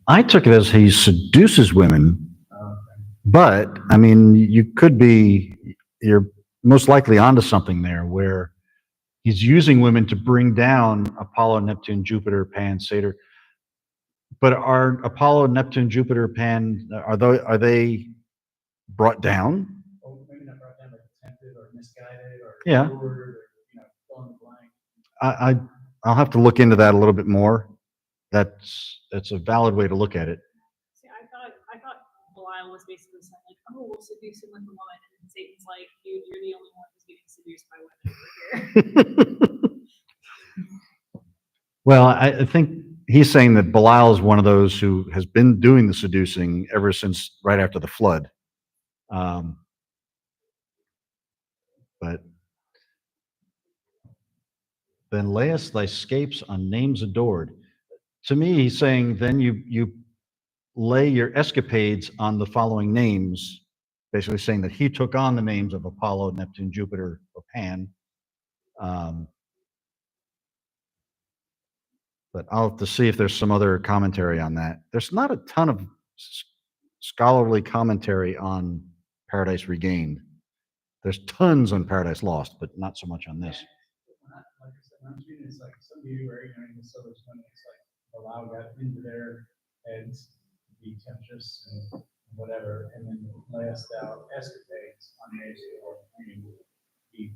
[SPEAKER 1] I took it as he seduces women,
[SPEAKER 4] Okay.
[SPEAKER 1] but I mean, you're most likely onto something there where he's using women to bring down Apollo, Neptune, Jupiter, Pan, Satyr. But are Apollo, Neptune, Jupiter, Pan, are they brought down?
[SPEAKER 4] Or maybe not brought down, but tempted or misguided or
[SPEAKER 1] Yeah.
[SPEAKER 4] lured or, fill in the blank.
[SPEAKER 1] I'll have to look into that a little bit more. That's a valid way to look at it.
[SPEAKER 2] See, I thought Belial was basically saying like, oh, we'll seduce him with a woman, and Satan's like, dude, you're the only one who's getting seduced by women over here.
[SPEAKER 1] Well, I think he's saying that Belial is one of those who has been doing the seducing ever since right after the flood. But then layest thy scapes on names adored. To me, he's saying then you lay your escapades on the following names, basically saying that he took on the names of Apollo, Neptune, Jupiter, or Pan. But I'll have to see if there's some other commentary on that. There's not a ton of scholarly commentary on Paradise Regained. There's tons on Paradise Lost, but not so much on this.
[SPEAKER 4] Like I said, I'm reading, it's like some of you are ignorant the so much when it's like allow got into their heads to be temptress and whatever, and then last out escapades on the or he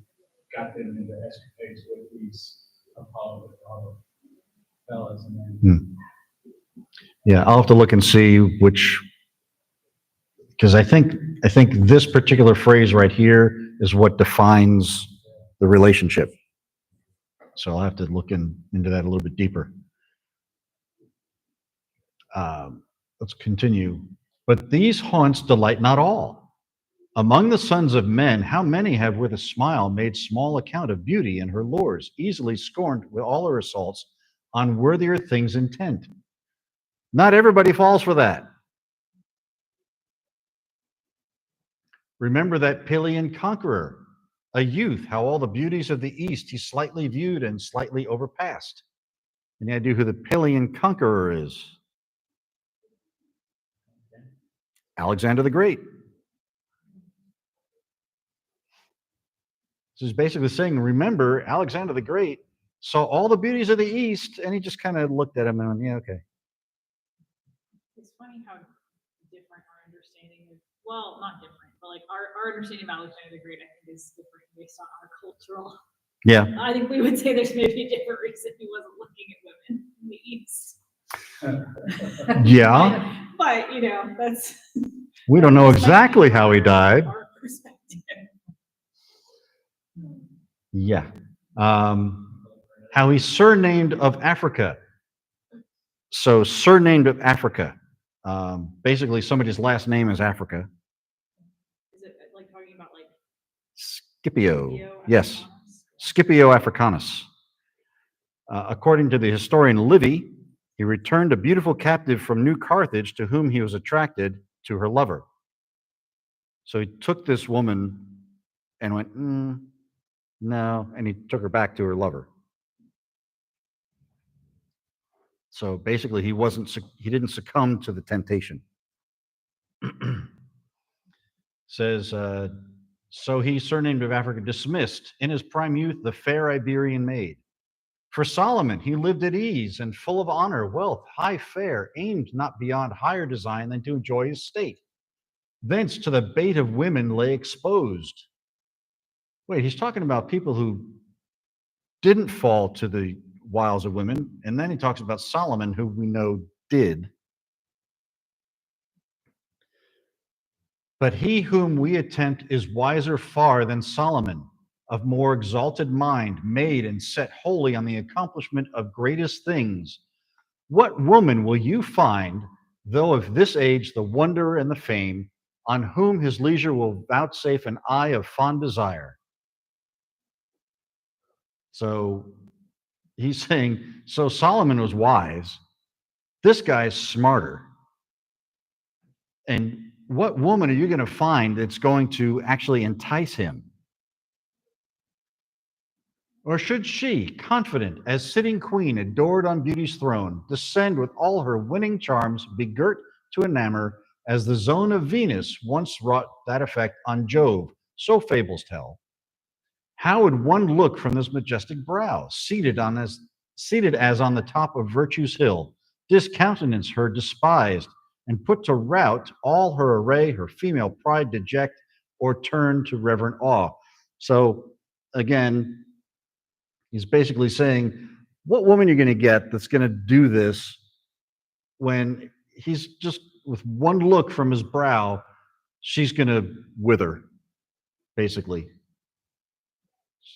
[SPEAKER 4] got them into escapades with these Apollo fellas, and then
[SPEAKER 1] Yeah, I'll have to look and see which, because I think this particular phrase right here is what defines the relationship. So I'll have to look into that a little bit deeper. Let's continue. But these haunts delight not all. Among the sons of men, how many have with a smile made small account of beauty and her lures, easily scorned with all her assaults on worthier things intent. Not everybody falls for that. Remember that Pelian conqueror, a youth, how all the beauties of the East he slightly viewed and slightly overpassed. Any idea who the Pelian conqueror is? Alexander the Great. This is basically saying, remember, Alexander the Great saw all the beauties of the East, and he just kind of looked at him and went, yeah, okay.
[SPEAKER 2] It's funny how different our understanding of, well, not different, but like our understanding of Alexander the Great, I think, is different based on our cultural.
[SPEAKER 1] Yeah.
[SPEAKER 2] I think we would say there's maybe a different reason he wasn't looking at women in the East.
[SPEAKER 1] Yeah.
[SPEAKER 2] But, you know, that's.
[SPEAKER 1] We don't know exactly how he died.
[SPEAKER 2] Our perspective.
[SPEAKER 1] Yeah. How he's surnamed of Africa. So surnamed of Africa. Basically, somebody's last name is Africa.
[SPEAKER 2] Is it like talking about like
[SPEAKER 1] Scipio. Yes. Scipio Africanus. According to the historian Livy, he returned a beautiful captive from New Carthage to whom he was attracted to her lover. So he took this woman and went, no, and he took her back to her lover. So basically, he didn't succumb to the temptation. Says, so he, surnamed of Africa, dismissed in his prime youth the fair Iberian maid. For Solomon, he lived at ease and full of honor, wealth, high fare, aimed not beyond higher design than to enjoy his state. Thence to the bait of women lay exposed. Wait, he's talking about people who didn't fall to the wiles of women, and then he talks about Solomon, who we know did. But he whom we attempt is wiser far than Solomon, of more exalted mind, made and set wholly on the accomplishment of greatest things. What woman will you find, though of this age the wonder and the fame, on whom his leisure will vouchsafe an eye of fond desire? So he's saying, so Solomon was wise. This guy's smarter. And what woman are you going to find that's going to actually entice him? Or should she, confident as sitting queen, adored on beauty's throne, descend with all her winning charms, begirt to enamor, as the zone of Venus once wrought that effect on Jove, so fables tell? How would one look from this majestic brow, seated as on the top of virtue's hill, discountenance her despised, and put to rout all her array, her female pride deject, or turn to reverent awe? So again, he's basically saying, what woman you're going to get that's going to do this when he's just with one look from his brow, she's going to wither, basically.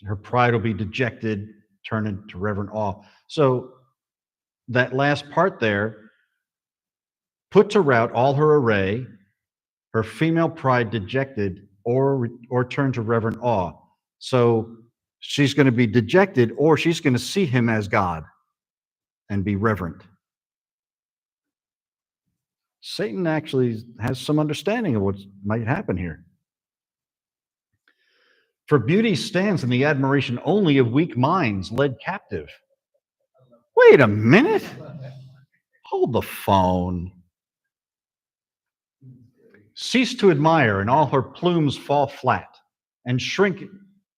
[SPEAKER 1] Her pride will be dejected, turn into reverent awe. So that last part there, put to rout all her array, her female pride dejected, or turn to reverent awe. So she's going to be dejected, or she's going to see him as God and be reverent. Satan actually has some understanding of what might happen here. For beauty stands in the admiration only of weak minds led captive. Wait a minute. Hold the phone. Cease to admire, and all her plumes fall flat, and shrink.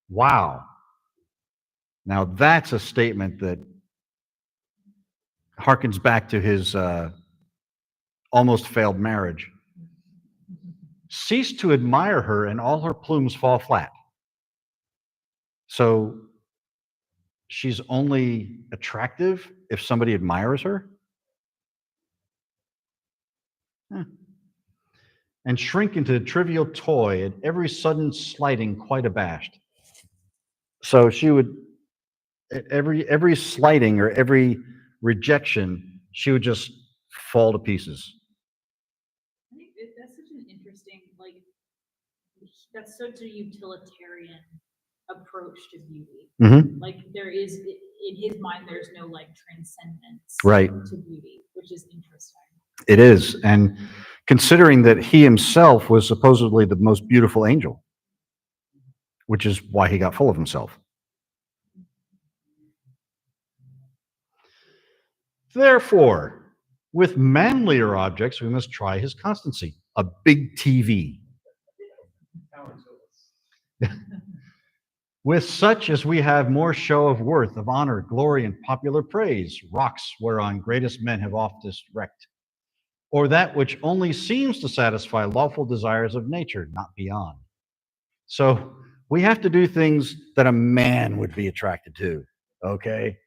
[SPEAKER 1] Wow. Now that's a statement that harkens back to his almost failed marriage. Cease to admire her, and all her plumes fall flat. So she's only attractive if somebody admires her? Huh. And shrink into a trivial toy at every sudden slighting, quite abashed. So she would, at every slighting or every rejection, she would just fall to pieces.
[SPEAKER 2] I think that's such an interesting, like, that's such a utilitarian approach to beauty.
[SPEAKER 1] Mm-hmm.
[SPEAKER 2] Like, there is, in his mind, there's no like transcendence
[SPEAKER 1] Right.
[SPEAKER 2] to beauty, which is interesting.
[SPEAKER 1] It is. And considering that he himself was supposedly the most beautiful angel, which is why he got full of himself. Therefore, with manlier objects, we must try his constancy. A big TV. With such as we have more show of worth, of honor, glory, and popular praise, rocks whereon greatest men have oftest wrecked, or that which only seems to satisfy lawful desires of nature, not beyond. So we have to do things that a man would be attracted to, okay?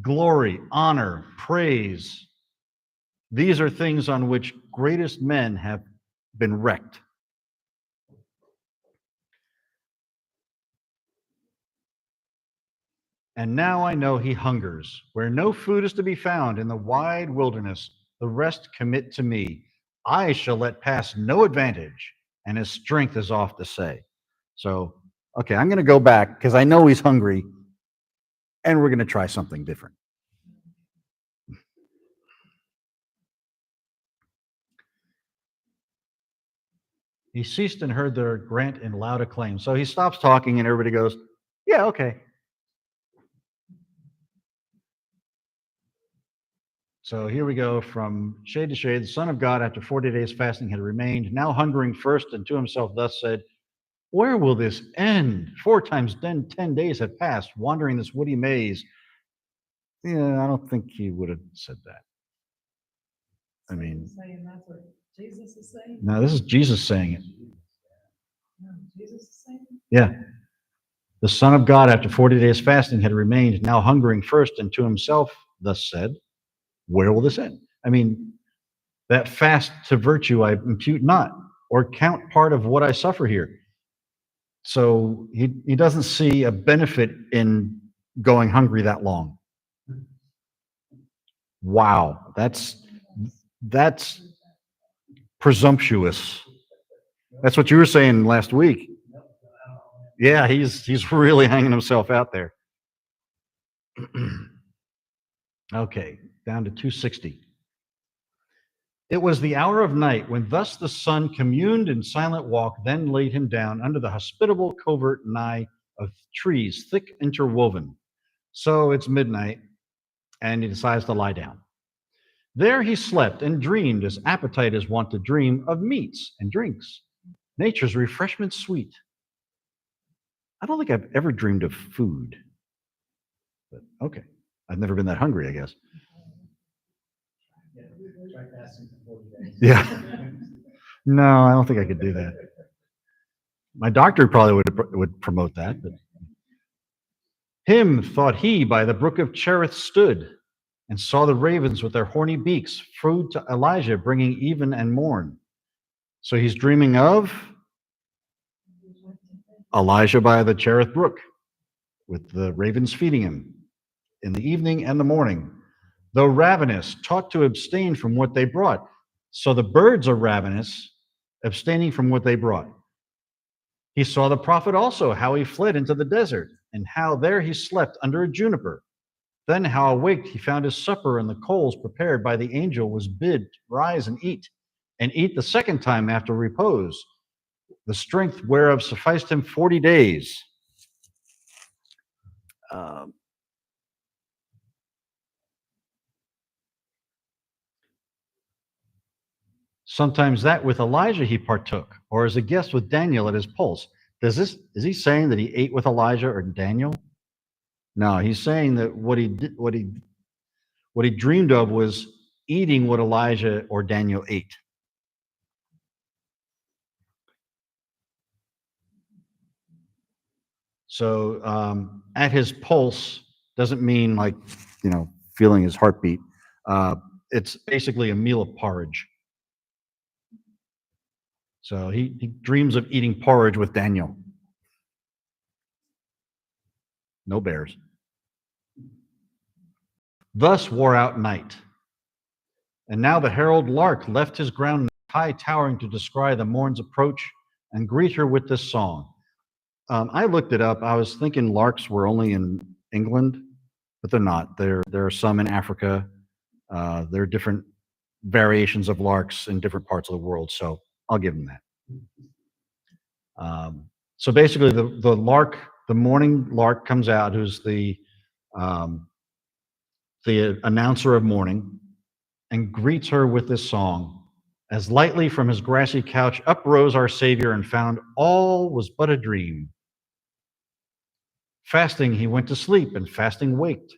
[SPEAKER 1] Glory, honor, praise. These are things on which greatest men have been wrecked. And now I know he hungers, where no food is to be found in the wide wilderness. The rest commit to me. I shall let pass no advantage, and his strength is off to say. So, okay, I'm going to go back because I know he's hungry, and we're going to try something different. He ceased and heard their grant in loud acclaim. So he stops talking, and everybody goes, yeah, okay. So here we go from shade to shade. The Son of God, after 40 days fasting, had remained, now hungering first, and to himself thus said, where will this end? 4 times 10 days have passed, wandering this woody maze. Yeah, I don't think he would have said that. I mean,
[SPEAKER 3] Saying that's what Jesus is saying?
[SPEAKER 1] no, this is Jesus saying it.
[SPEAKER 3] No, Jesus is saying it?
[SPEAKER 1] Yeah. The Son of God, after 40 days fasting, had remained, now hungering first, and to himself thus said, where will this end? I mean, that fast to virtue I impute not, or count part of what I suffer here. So he doesn't see a benefit in going hungry that long. Wow, that's presumptuous. That's what you were saying last week. Yeah, he's really hanging himself out there. Okay, down to 260. It was the hour of night when thus the son communed in silent walk, then laid him down under the hospitable covert nigh of trees, thick interwoven. So it's midnight, and he decides to lie down. There he slept and dreamed, as appetite is wont to dream, of meats and drinks, nature's refreshment sweet. I don't think I've ever dreamed of food, but okay. I've never been that hungry, I guess.
[SPEAKER 4] Try fasting for 40 days.
[SPEAKER 1] Yeah. No, I don't think I could do that. My doctor probably would promote that, but Him thought he by the brook of Cherith stood, and saw the ravens with their horny beaks, food to Elijah, bringing even and morn. So he's dreaming of Elijah by the Cherith brook, with the ravens feeding him in the evening and the morning. Though ravenous, taught to abstain from what they brought. So the birds are ravenous, abstaining from what they brought. He saw the prophet also, how he fled into the desert, and how there he slept under a juniper. Then how awaked he found his supper, and the coals prepared by the angel was bid rise and eat the second time after repose, the strength whereof sufficed him 40 days. Sometimes that with Elijah he partook, or as a guest with Daniel at his pulse. Is he saying that he ate with Elijah or Daniel? No, he's saying that what he dreamed of was eating what Elijah or Daniel ate. So at his pulse doesn't mean like, feeling his heartbeat. It's basically a meal of porridge. So he dreams of eating porridge with Daniel. No bears. Thus wore out night. And now the herald lark left his ground high towering to descry the morn's approach and greet her with this song. I looked it up. I was thinking larks were only in England, but they're not. There are some in Africa. There are different variations of larks in different parts of the world, so I'll give them that. So basically, the lark, the morning lark, comes out, who's the announcer of morning, and greets her with this song. As lightly from his grassy couch uprose our Savior, and found all was but a dream. Fasting he went to sleep, and fasting waked.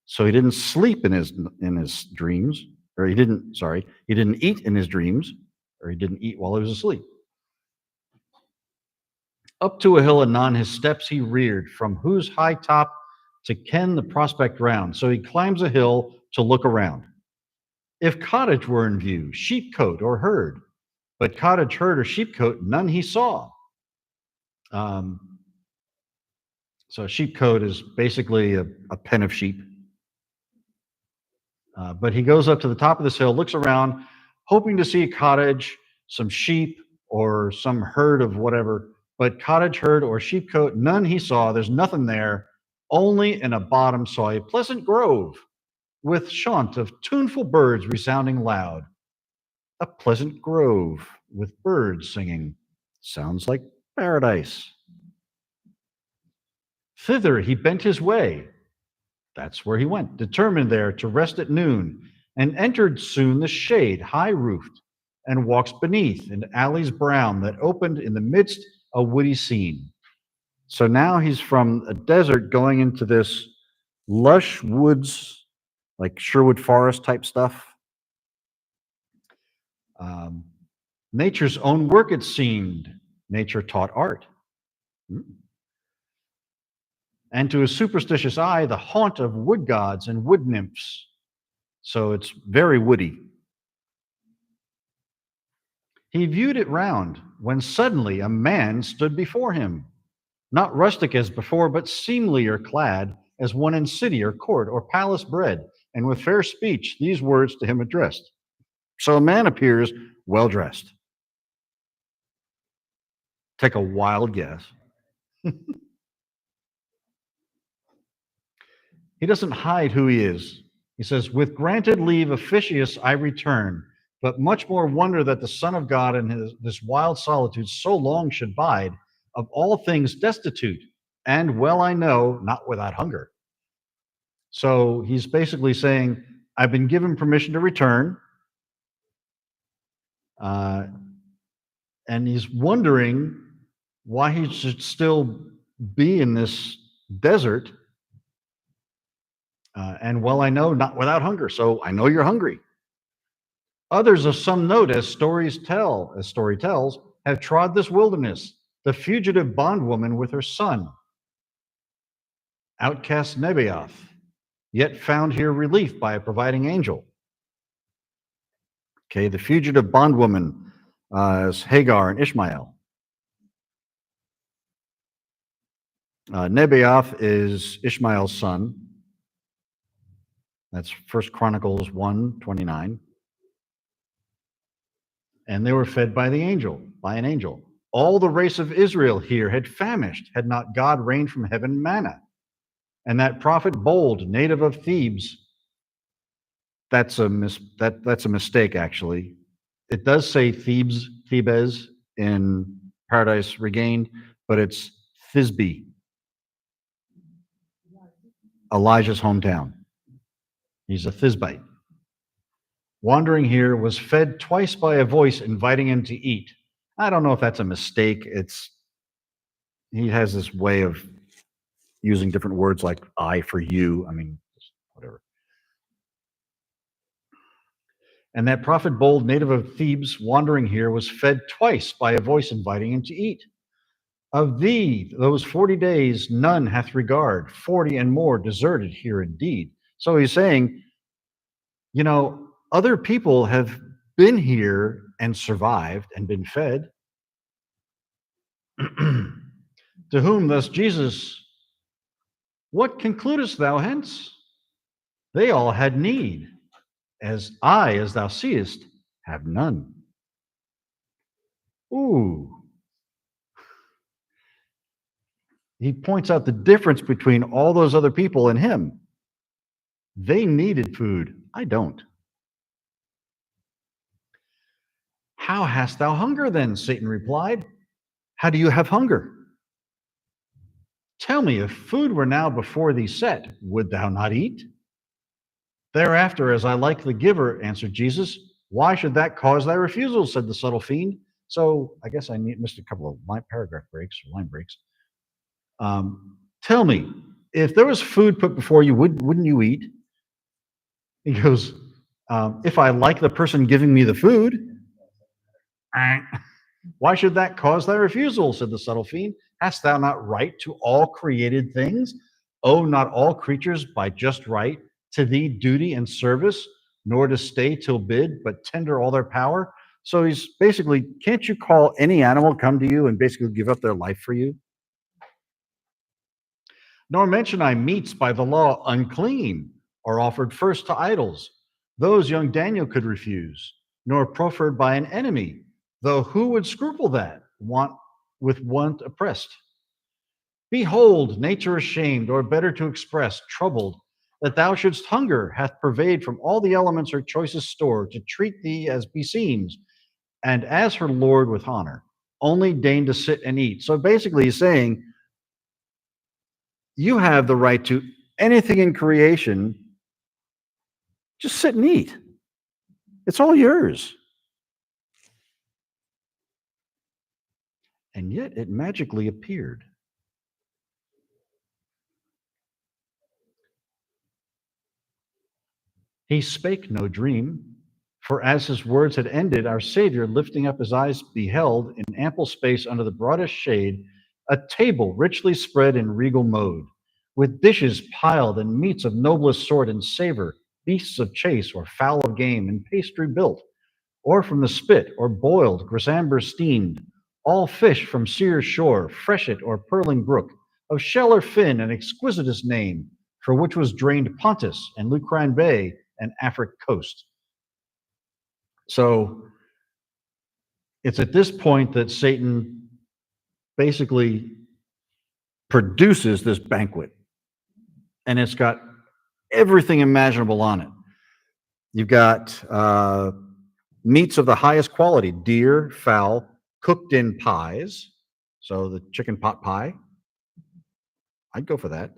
[SPEAKER 1] So he didn't sleep in his dreams, or he didn't eat in his dreams, or he didn't eat while he was asleep. Up to a hill anon his steps he reared, from whose high top to ken the prospect round. So he climbs a hill to look around. If cottage were in view, sheepcote or herd, but cottage, herd, or sheepcote, none he saw. So a sheepcote is basically a pen of sheep. But he goes up to the top of this hill, looks around, hoping to see a cottage, some sheep, or some herd of whatever. But cottage, herd, or sheepcote, none he saw. There's nothing there. Only in a bottom saw a pleasant grove, with chaunt of tuneful birds resounding loud. A pleasant grove with birds singing. Sounds like paradise. Thither he bent his way. That's where he went, determined there to rest at noon, and entered soon the shade, high-roofed, and walks beneath in alleys brown that opened in the midst a woody scene. So now he's from a desert going into this lush woods, like Sherwood Forest type stuff. Nature's own work, it seemed. Nature taught art. And to a superstitious eye, the haunt of wood gods and wood nymphs. So it's very woody. He viewed it round, when suddenly a man stood before him, not rustic as before, but seemlier clad, as one in city or court or palace bred, and with fair speech these words to him addressed. So a man appears well dressed. Take a wild guess. He doesn't hide who he is. He says, with granted leave officious I return, but much more wonder that the Son of God in this wild solitude so long should bide, of all things destitute, and well I know, not without hunger. So he's basically saying, I've been given permission to return, and he's wondering why he should still be in this desert. And well, I know, not without hunger. So I know you're hungry. Others of some note, as story tells, have trod this wilderness, the fugitive bondwoman with her son. outcast Nebaioth, yet found here relief by a providing angel. Okay, the fugitive bondwoman is Hagar and Ishmael. Nebaioth is Ishmael's son. That's 1 Chronicles 1:29. And they were fed by an angel. All the race of Israel here had famished, had not God rained from heaven manna. And that prophet bold, native of Thebes, that's a mistake, actually. It does say Thebes in Paradise Regained, but it's Thisbe, Elijah's hometown. He's a Thisbite. Wandering here was fed twice by a voice inviting him to eat. I don't know if that's a mistake. He has this way of using different words like I for you. I mean, whatever. And that prophet bold, native of Thebes, wandering here, was fed twice by a voice inviting him to eat. Of thee, those 40 days, none hath regard. 40 and more deserted here indeed. So he's saying, other people have been here and survived and been fed. To whom thus Jesus, what concludest thou hence? They all had need, as thou seest, have none. Ooh. He points out the difference between all those other people and him. They needed food. I don't. How hast thou hunger then? Satan replied. How do you have hunger? Tell me, if food were now before thee set, would thou not eat? Thereafter, as I like the giver, answered Jesus. Why should that cause thy refusal? Said the subtle fiend. So I guess I missed a couple of line breaks. Tell me, if there was food put before you, wouldn't you eat? He goes, if I like the person giving me the food, why should that cause thy refusal? Said the subtle fiend. Hast thou not right to all created things? Owe not all creatures by just right to thee duty and service, nor to stay till bid, but tender all their power? So he's basically, can't you call any animal come to you and basically give up their life for you? Nor mention I meats by the law unclean, or offered first to idols. Those young Daniel could refuse, nor proffered by an enemy, though who would scruple that, with want oppressed? Behold, nature ashamed, or better to express, troubled, that thou shouldst hunger, hath purveyed from all the elements her choicest store, to treat thee as beseems, and as her Lord with honor, only deign to sit and eat. So basically he's saying, you have the right to anything in creation. Just sit and eat. It's all yours. And yet it magically appeared. He spake no dream, for as his words had ended, our Savior, lifting up his eyes, beheld in ample space under the broadest shade a table richly spread in regal mode, with dishes piled and meats of noblest sort and savor, beasts of chase or fowl of game, and pastry built, or from the spit, or boiled, grisamber steamed, all fish from seer's shore, freshet or purling brook, of shell or fin and exquisitest name, for which was drained Pontus and Lucrine Bay and Afric coast. So it's at this point that Satan basically produces this banquet, and it's got everything imaginable on it. You've got meats of the highest quality, deer, fowl, cooked in pies. So the chicken pot pie, I'd go for that.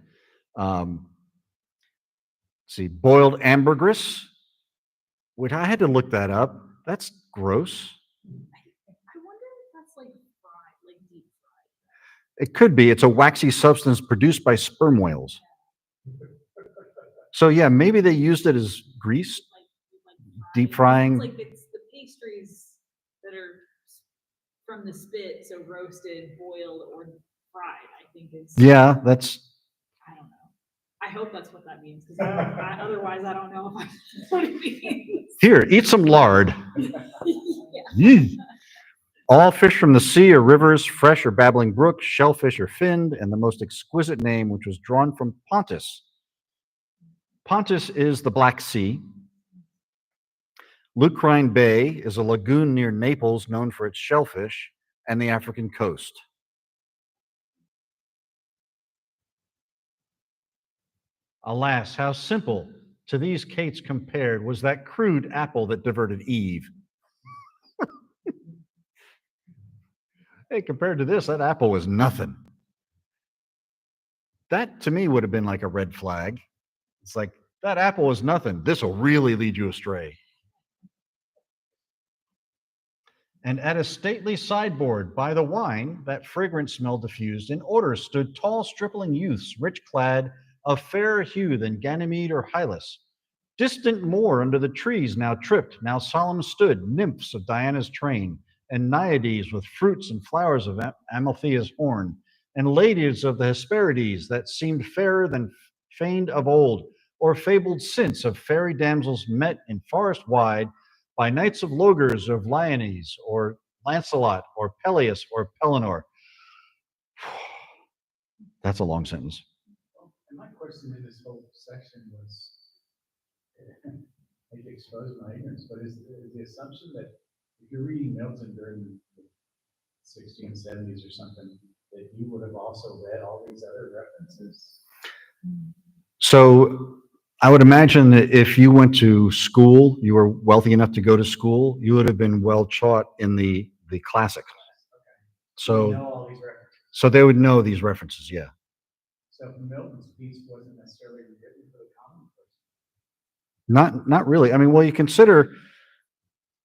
[SPEAKER 1] See, boiled ambergris, which I had to look that up. That's gross.
[SPEAKER 2] I wonder if that's like fried, like deep fried.
[SPEAKER 1] It could be. It's a waxy substance produced by sperm whales. So yeah, maybe they used it as grease, deep frying.
[SPEAKER 2] It's like it's the pastries that are from the spit, so roasted, boiled, or fried. I think is.
[SPEAKER 1] Yeah, that's.
[SPEAKER 2] I don't know. I hope that's what that means, because otherwise I don't know if I what it means.
[SPEAKER 1] Here, eat some lard.
[SPEAKER 2] Yeah.
[SPEAKER 1] Mm. All fish from the sea or rivers, fresh or babbling brooks, shellfish or finned, and the most exquisite name, which was drawn from Pontus. Pontus is the Black Sea. Lucrine Bay is a lagoon near Naples known for its shellfish and the African coast. Alas, how simple to these cates compared was that crude apple that diverted Eve. Hey, compared to this, that apple was nothing. That to me would have been like a red flag. It's like, that apple is nothing. This will really lead you astray. And at a stately sideboard by the wine, that fragrant smell diffused, in order stood tall stripling youths, rich clad, of fairer hue than Ganymede or Hylas. Distant more under the trees, now tripped, now solemn stood, nymphs of Diana's train, and Naiades with fruits and flowers of Amalthea's horn, and ladies of the Hesperides that seemed fairer than feigned of old, or fabled since of fairy damsels met in forest wide by knights of Logres of Lyonese, or Lancelot, or Peleus, or Pellinor. That's a long sentence.
[SPEAKER 4] And my question in this whole section was, I expose my ignorance, but is the assumption that if you're reading Milton during the 1670s or something, that you would have also read all these other references?
[SPEAKER 1] So I would imagine that if you went to school, you were wealthy enough to go to school, you would have been well taught in the classics.
[SPEAKER 4] You
[SPEAKER 1] So,
[SPEAKER 4] know all these references.
[SPEAKER 1] so they would know these references, yeah.
[SPEAKER 4] So Milton's piece wasn't necessarily written for the common person.
[SPEAKER 1] Not really. I mean, well, you consider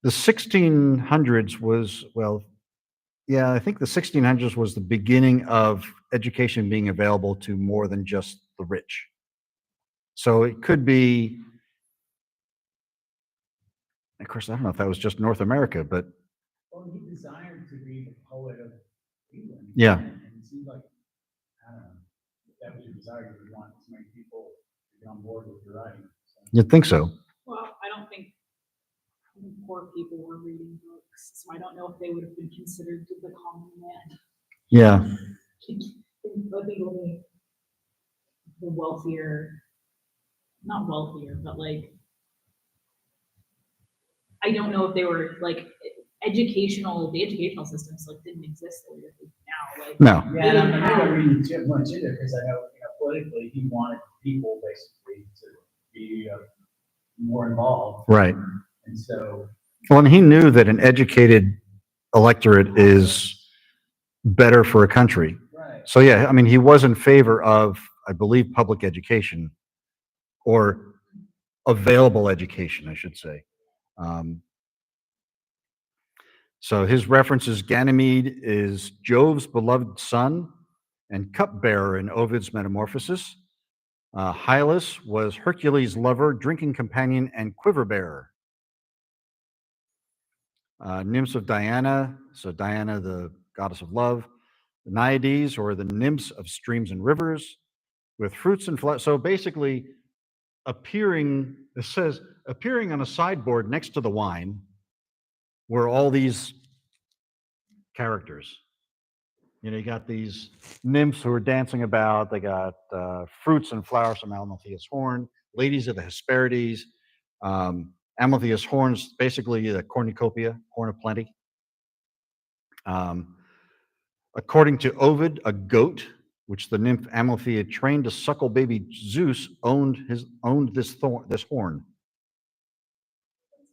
[SPEAKER 1] the 1600s was, well, yeah, I think the 1600s was the beginning of education being available to more than just the rich. So it could be, of course, I don't know if that was just North America, but
[SPEAKER 4] Well, he desired to be the poet of England.
[SPEAKER 1] Yeah.
[SPEAKER 4] And it seemed like, I don't know, if that was your desire, you would want as many people to get on board with your writing. So.
[SPEAKER 1] you'd think so.
[SPEAKER 2] Well, I don't think poor people were reading books, so I don't know if they would have been considered the common man.
[SPEAKER 1] Yeah.
[SPEAKER 2] I think only the wealthier, not wealthier, but like, I don't know if they were like the educational systems like didn't exist the way that they do now. Like,
[SPEAKER 1] No.
[SPEAKER 4] Yeah, and I'm not reading too much either, because I know, politically, he wanted people basically to be more involved.
[SPEAKER 1] Right.
[SPEAKER 4] And so,
[SPEAKER 1] Well, and he knew that an educated electorate is better for a country.
[SPEAKER 4] right.
[SPEAKER 1] So yeah, I mean, he was in favor of, I believe, public education or available education, I should say. So his references, Ganymede is Jove's beloved son and cupbearer in Ovid's Metamorphosis. Hylas was Hercules' lover, drinking companion, and quiver bearer. Nymphs of Diana, so Diana, the goddess of love. The Naiades, or the nymphs of streams and rivers, with fruits and flowers. So basically, appearing, it says, appearing on a sideboard next to the wine were all these characters. You got these nymphs who are dancing about. They got fruits and flowers from Amalthea's horn, ladies of the Hesperides. Amalthea's horns, basically the cornucopia, horn of plenty. According to Ovid, a goat, which the nymph Amalthea trained to suckle baby Zeus, owned this horn.
[SPEAKER 3] It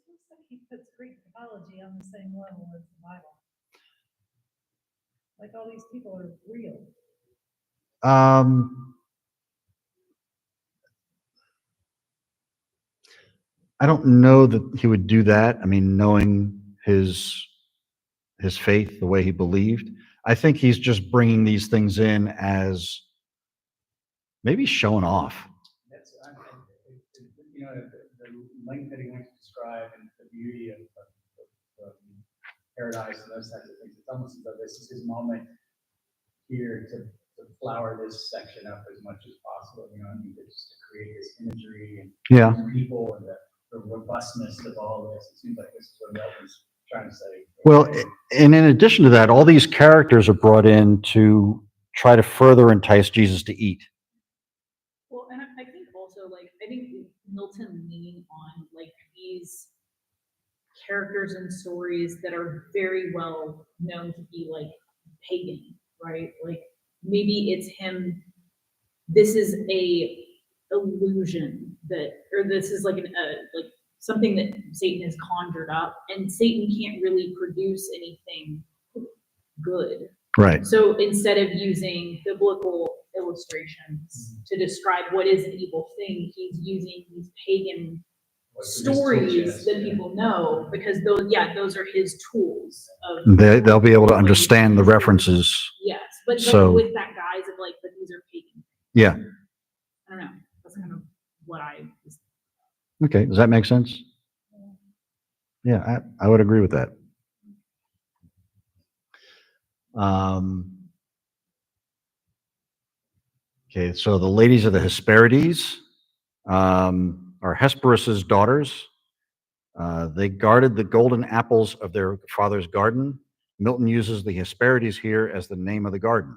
[SPEAKER 3] seems like he puts Greek mythology on the same level as the Bible. Like all these people are real.
[SPEAKER 1] I don't know that he would do that. I mean, knowing his faith, the way he believed, I think he's just bringing these things in as maybe showing off.
[SPEAKER 4] That's, the length that he went to describe and the beauty of paradise and those types of things. It's almost as though this is his moment here to flower this section up as much as possible, you know, I mean, just to create this imagery and
[SPEAKER 1] Yeah.
[SPEAKER 4] people and the robustness of all this. It seems like this is what Milton's trying to say.
[SPEAKER 1] Well, and in addition to that, all these characters are brought in to try to further entice Jesus to eat.
[SPEAKER 2] Well, and I think also, like, I think Milton leaning on, like, these characters and stories that are very well known to be, like, pagan, right? Like, maybe it's him, this is a illusion that, or this is like like something that Satan has conjured up, and Satan can't really produce anything good.
[SPEAKER 1] Right.
[SPEAKER 2] So instead of using biblical illustrations to describe what is an evil thing, he's using these pagan stories that people know, because those are his tools of
[SPEAKER 1] They'll be able to understand the references.
[SPEAKER 2] yes, but
[SPEAKER 1] So-
[SPEAKER 2] with that guise of like, but these are pagan.
[SPEAKER 1] Yeah.
[SPEAKER 2] I don't know. That's kind of what I was.
[SPEAKER 1] Okay. Does that make sense? Yeah, I would agree with that. Okay, so the ladies of the Hesperides are Hesperus's daughters. They guarded the golden apples of their father's garden. Milton uses the Hesperides here as the name of the garden.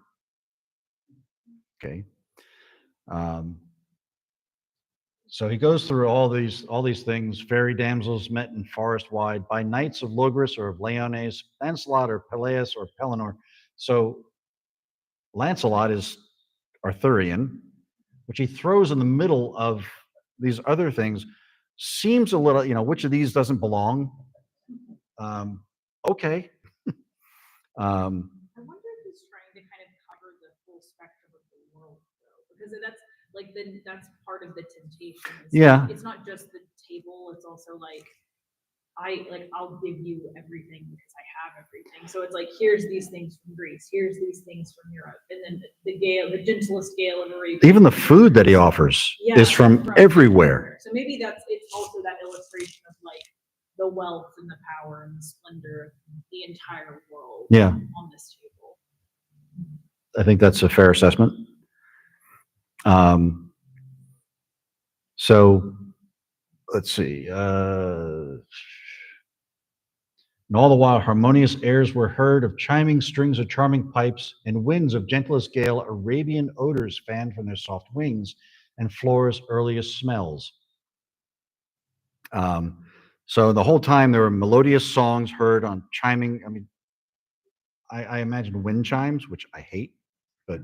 [SPEAKER 1] Okay. So he goes through all these things. Fairy damsels met in forest wide by knights of Logris or of Leones, Lancelot or Peleus or Pellinor. So Lancelot is Arthurian, which he throws in the middle of these other things. Seems a little, which of these doesn't belong? Okay.
[SPEAKER 2] I wonder if he's trying to kind of cover the full spectrum of the world, though, because that's part of the temptation.
[SPEAKER 1] Yeah.
[SPEAKER 2] It's not just the table; it's also like I'll give you everything because I have everything. So it's like, here's these things from Greece, here's these things from Europe, and then the gentlest gale of Arabia.
[SPEAKER 1] Even the food that he offers is from everywhere.
[SPEAKER 2] So maybe it's also that illustration of like the wealth and the power and the splendor of the entire world.
[SPEAKER 1] Yeah.
[SPEAKER 2] On this table.
[SPEAKER 1] I think that's a fair assessment. So let's see. And all the while harmonious airs were heard of chiming strings of charming pipes and winds of gentlest gale, Arabian odors fanned from their soft wings, and Flora's earliest smells. So the whole time there were melodious songs heard on chiming. I mean, I imagine wind chimes, which I hate, but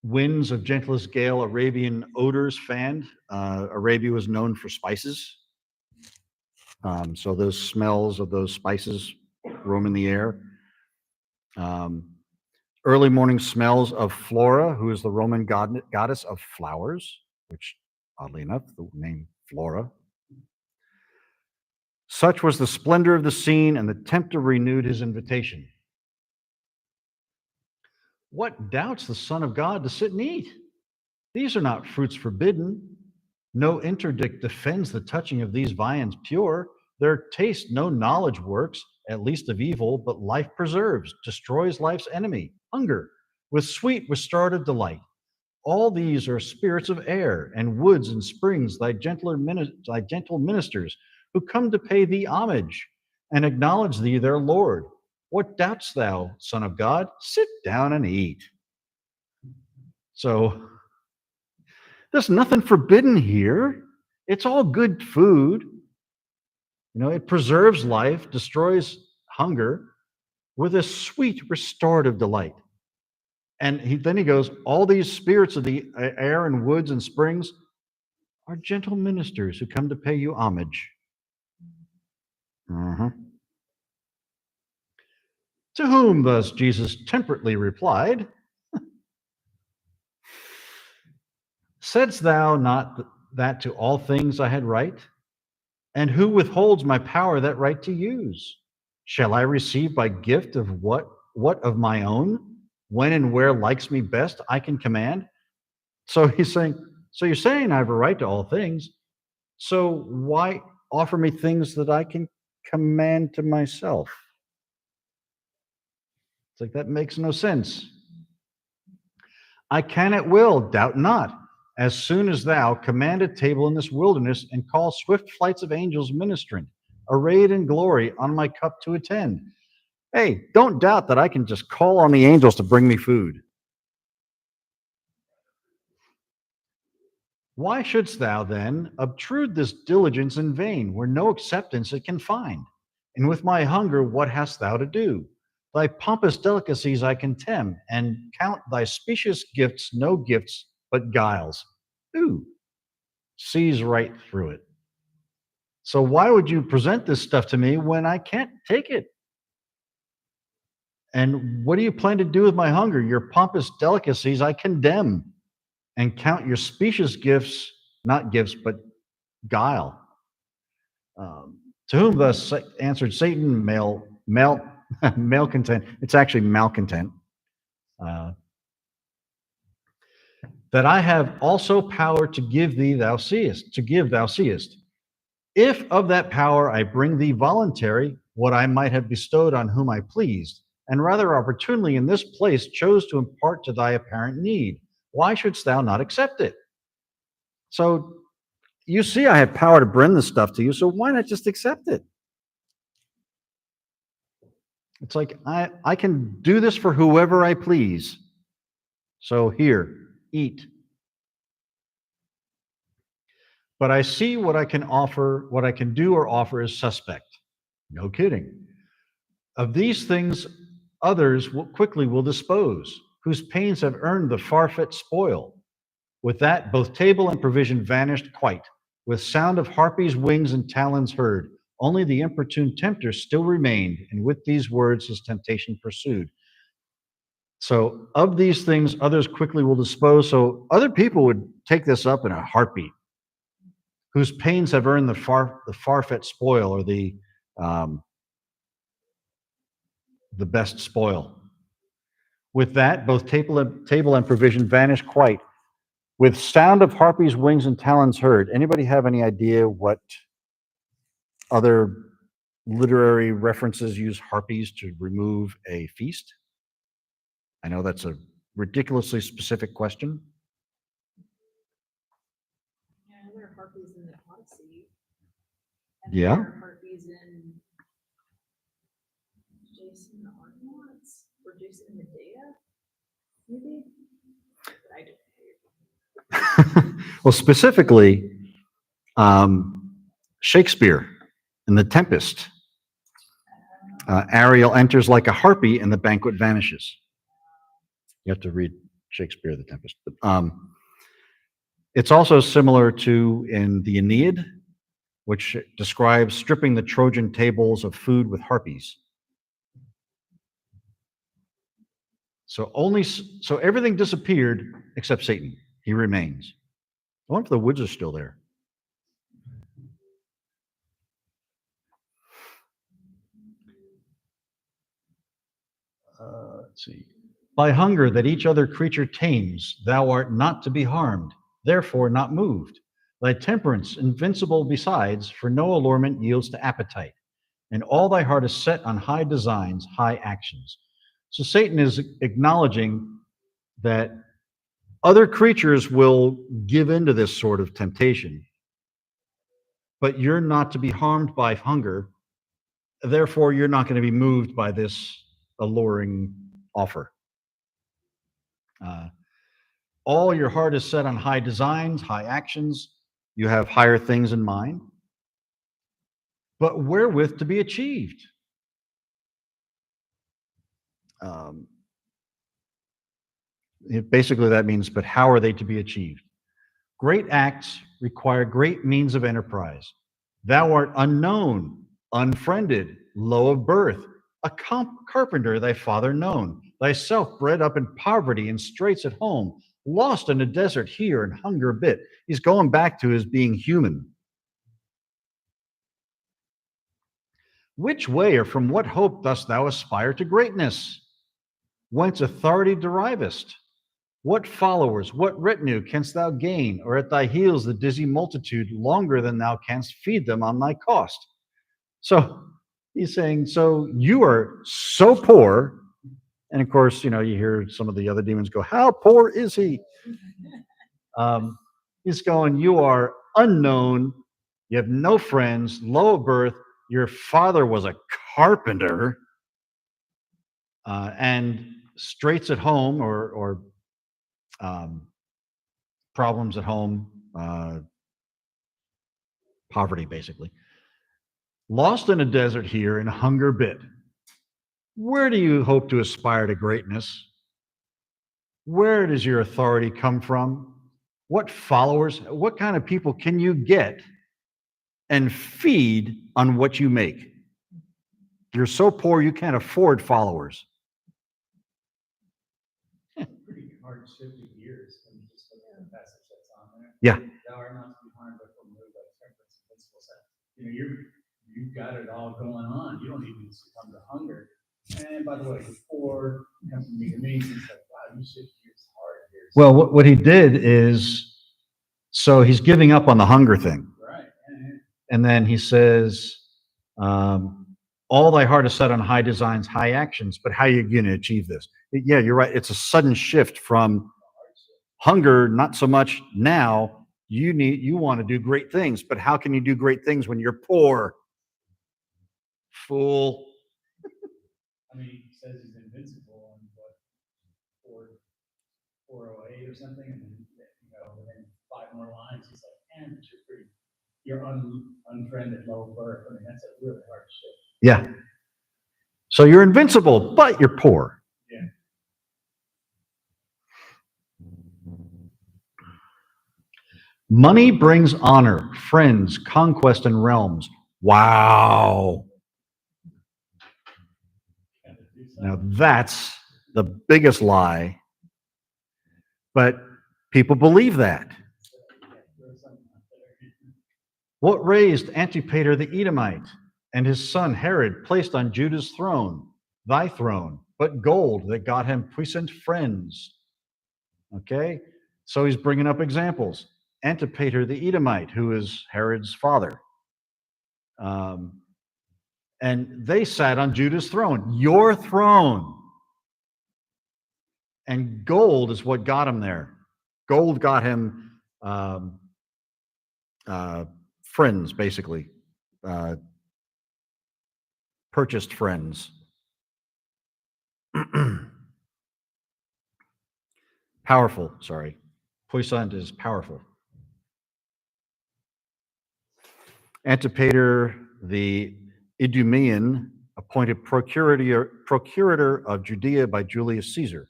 [SPEAKER 1] winds of gentlest gale, Arabian odors fanned. Arabia was known for spices. So those smells of those spices roam in the air. Early morning smells of Flora, who is the Roman goddess of flowers, which oddly enough, the name Flora. Such was the splendor of the scene, and the tempter renewed his invitation. What doubts the Son of God to sit and eat? These are not fruits forbidden. No interdict defends the touching of these viands pure. Their taste no knowledge works, at least of evil, but life preserves, destroys life's enemy, hunger, with sweet restorative delight. All these are spirits of air, and woods and springs, thy gentle ministers, who come to pay thee homage and acknowledge thee their Lord. What doubtst thou, Son of God? Sit down and eat. So there's nothing forbidden here. It's all good food. It preserves life, destroys hunger with a sweet restorative delight. And then he goes, all these spirits of the air and woods and springs are gentle ministers who come to pay you homage. To whom thus Jesus temperately replied, saidst thou not that to all things I had right? And who withholds my power that right to use? Shall I receive by gift of what of my own, when and where likes me best, I can command? So he's saying, so you're saying I have a right to all things. So why offer me things that I can command to myself? It's like, that makes no sense. I can at will, doubt not. As soon as thou command a table in this wilderness and call swift flights of angels ministrant, arrayed in glory on my cup to attend. Hey, don't doubt that I can just call on the angels to bring me food. Why shouldst thou then obtrude this diligence in vain, where no acceptance it can find? And with my hunger, what hast thou to do? Thy pompous delicacies I contemn, and count thy specious gifts no gifts, but guiles. Ooh, sees right through it. So why would you present this stuff to me when I can't take it? And what do you plan to do with my hunger? Your pompous delicacies I condemn, and count your specious gifts, not gifts, but guile. To whom thus answered Satan, malcontent. It's actually malcontent. That I have also power to give thee thou seest, to give thou seest. If of that power I bring thee voluntary, what I might have bestowed on whom I pleased, and rather opportunely in this place chose to impart to thy apparent need, why shouldst thou not accept it? So you see I have power to bring this stuff to you, so why not just accept it? It's like, I can do this for whoever I please. So here, eat. But I see what I can offer, what I can do or offer is suspect. No kidding. Of these things, others quickly will dispose, whose pains have earned the farfet spoil. With that, both table and provision vanished quite. With sound of harpies' wings and talons heard, only the importune tempter still remained, and with these words his temptation pursued. So, of these things, others quickly will dispose. So, other people would take this up in a heartbeat, whose pains have earned the farfet spoil, or the best spoil. With that, both table and provision vanished quite. With sound of harpies' wings and talons heard. Anybody have any idea what other literary references use harpies to remove a feast? I know that's a ridiculously specific question.
[SPEAKER 2] Yeah, there are harpies in the Odyssey. And
[SPEAKER 1] Yeah.
[SPEAKER 2] there are harpies in Jason the Argonauts, or Jason and Medea, maybe? But I don't know.
[SPEAKER 1] Well, specifically, Shakespeare in The Tempest. Ariel enters like a harpy and the banquet vanishes. You have to read Shakespeare, The Tempest. It's also similar to in the Aeneid, which describes stripping the Trojan tables of food with harpies. So everything disappeared except Satan. He remains. I wonder if the woods are still there. Let's see. By hunger that each other creature tames, thou art not to be harmed, therefore not moved. Thy temperance invincible besides, for no allurement yields to appetite, and all thy heart is set on high designs, high actions. So Satan is acknowledging that other creatures will give into this sort of temptation, but you're not to be harmed by hunger, therefore you're not going to be moved by this alluring offer. All your heart is set on high designs, high actions. You have higher things in mind, but wherewith to be achieved? Basically, that means, but how are they to be achieved? Great acts require great means of enterprise. Thou art unknown, unfriended, low of birth, a carpenter thy father known, thyself bred up in poverty and straits at home, lost in a desert here and hunger bit. He's going back to his being human. Which way or from what hope dost thou aspire to greatness? Whence authority derivest? What followers, what retinue canst thou gain, or at thy heels the dizzy multitude longer than thou canst feed them on thy cost? So he's saying, so you are so poor And of course, you hear some of the other demons go, "How poor is he?" He's going, "You are unknown. You have no friends, low of birth. Your father was a carpenter, and straits at home or problems at home, poverty, basically. Lost in a desert here and hunger bit. Where do you hope to aspire to greatness? Where does your authority come from? What followers, what kind of people can you get and feed on what you make? You're so poor you can't afford followers."
[SPEAKER 4] Pretty hard shifting gears when you just look at the passage that's on there.
[SPEAKER 1] Yeah.
[SPEAKER 4] Thou art not to be harmed, but from moved by temperance and principle set. You've got it all going on. You don't even succumb to hunger. And by the way, before you come from me to me, it's like, wow, you shift gears hard here.
[SPEAKER 1] Well, what he did is, so he's giving up on the hunger thing.
[SPEAKER 4] Right. Yeah.
[SPEAKER 1] And then he says, all thy heart is set on high designs, high actions, but how are you going to achieve this? Yeah, you're right. It's a sudden shift from hunger, not so much now. You want to do great things, but how can you do great things when you're poor? Fool.
[SPEAKER 4] I mean, he says he's invincible on what, 408 or something, and then, within 5 more lines, he's like, man, but you're unfriended, low birth. I mean, that's a really hard shift.
[SPEAKER 1] Yeah. So you're invincible, but you're poor.
[SPEAKER 4] Yeah.
[SPEAKER 1] Money brings honor, friends, conquest, and realms. Wow. Now that's the biggest lie. But people believe that. What raised Antipater the Edomite and his son Herod placed on Judah's throne, thy throne, but gold that got him puissant friends? Okay, so he's bringing up examples. Antipater the Edomite, who is Herod's father. And they sat on Judah's throne, your throne. And gold is what got him there. Gold got him friends, basically. Purchased friends. Powerful, sorry. Puissant is powerful. Antipater the Idumean, appointed procurator of Judea by Julius Caesar.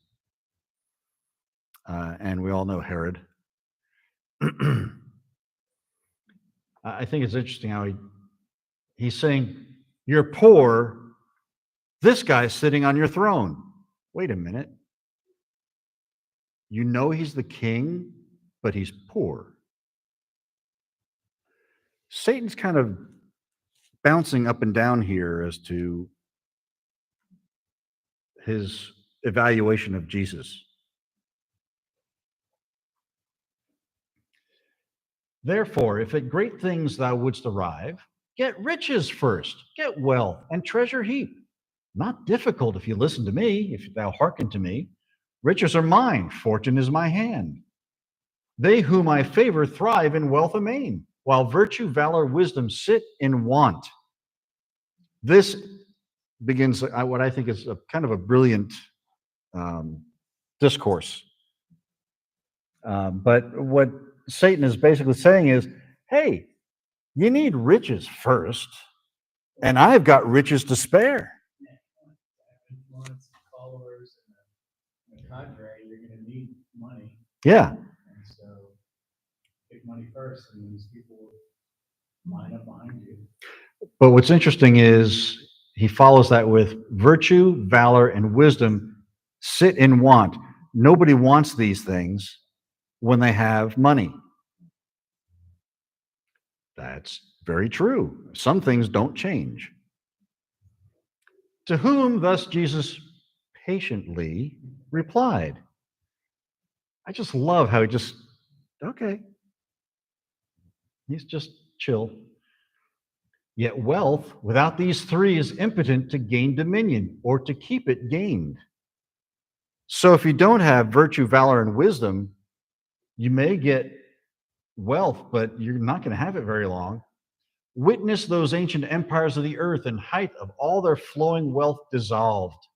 [SPEAKER 1] And we all know Herod. I think it's interesting how he's saying, you're poor, this guy's sitting on your throne. Wait a minute. You know he's the king, but he's poor. Satan's kind of bouncing up and down here as to his evaluation of Jesus. Therefore, if at great things thou wouldst arrive, get riches first, get wealth, and treasure heap. Not difficult if you listen to me, if thou hearken to me. Riches are mine, fortune is my hand. They whom I favor thrive in wealth amain, while virtue, valor, wisdom sit in want. This begins what I think is a kind of a brilliant discourse. But what Satan is basically saying is, hey, you need riches first, and I've got riches to spare.
[SPEAKER 4] Influence, followers, and a cadre, you're going to need money.
[SPEAKER 1] Yeah.
[SPEAKER 4] And so, pick money first, and these people will line up behind you.
[SPEAKER 1] But what's interesting is he follows that with virtue, valor, and wisdom sit in want. Nobody wants these things when they have money. That's very true. Some things don't change. To whom thus Jesus patiently replied. I just love how okay. He's just chill. Yet wealth without these three is impotent to gain dominion or to keep it gained. So if you don't have virtue, valor, and wisdom, you may get wealth, but you're not going to have it very long. Witness those ancient empires of the earth, and height of all their flowing wealth dissolved.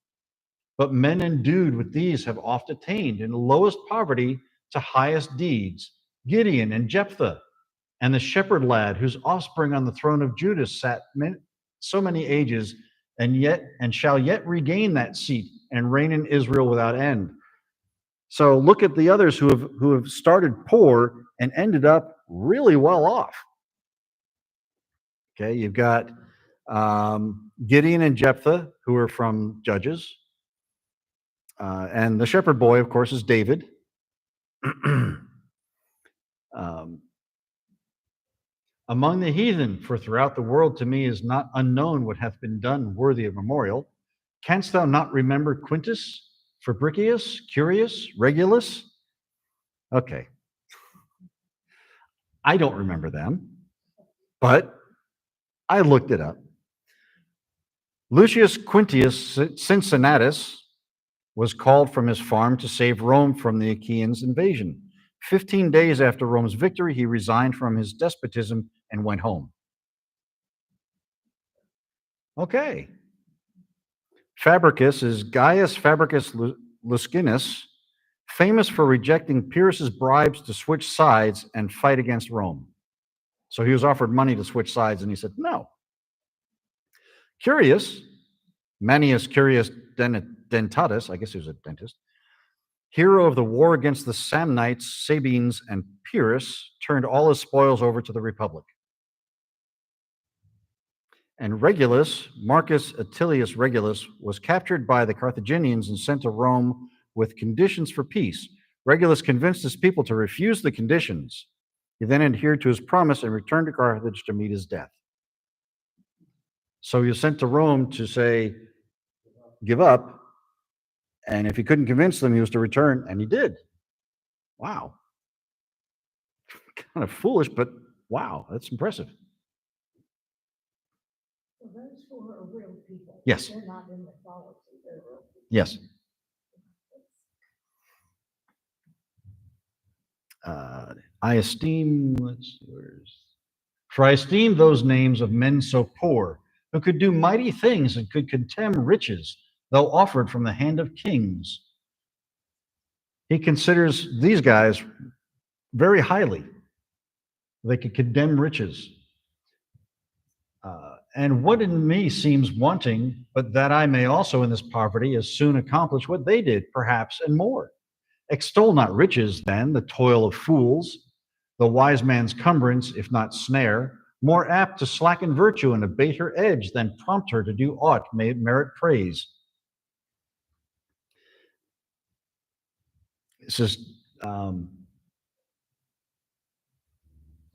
[SPEAKER 1] But men endued with these have oft attained in lowest poverty to highest deeds. Gideon and Jephthah, and the shepherd lad whose offspring on the throne of Judah sat so many ages, and shall yet regain that seat and reign in Israel without end. So look at the others who have started poor and ended up really well off. Okay, you've got Gideon and Jephthah, who are from Judges. And the shepherd boy, of course, is David. Among the heathen, for throughout the world to me is not unknown what hath been done worthy of memorial. Canst thou not remember Quintus, Fabricius, Curius, Regulus? Okay. I don't remember them, but I looked it up. Lucius Quintius Cincinnatus was called from his farm to save Rome from the Achaeans' invasion. 15 days after Rome's victory, he resigned from his despotism and went home. Okay. Fabricius is Gaius Fabricius Luscinus, famous for rejecting Pyrrhus's bribes to switch sides and fight against Rome. So he was offered money to switch sides, and he said no. Curius, Manius Curius Dentatus, I guess he was a dentist, hero of the war against the Samnites, Sabines, and Pyrrhus, turned all his spoils over to the Republic. And Regulus, Marcus Attilius Regulus, was captured by the Carthaginians and sent to Rome with conditions for peace. Regulus convinced his people to refuse the conditions. He then adhered to his promise and returned to Carthage to meet his death. So he was sent to Rome to say, give up. And if he couldn't convince them, he was to return, and he did. Wow. Kind of foolish, but wow, that's impressive.
[SPEAKER 3] So those four are real people.
[SPEAKER 1] Yes.
[SPEAKER 3] They're not in mythology, they're real people.
[SPEAKER 1] Yes. I esteem, for I esteem those names of men so poor, who could do mighty things and could contemn riches, though offered from the hand of kings. He considers these guys very highly. They could condemn riches. And what in me seems wanting, but that I may also in this poverty as soon accomplish what they did, perhaps, and more. Extol not riches, then, the toil of fools, the wise man's cumbrance, if not snare, more apt to slacken virtue and abate her edge than prompt her to do aught may merit praise. It says,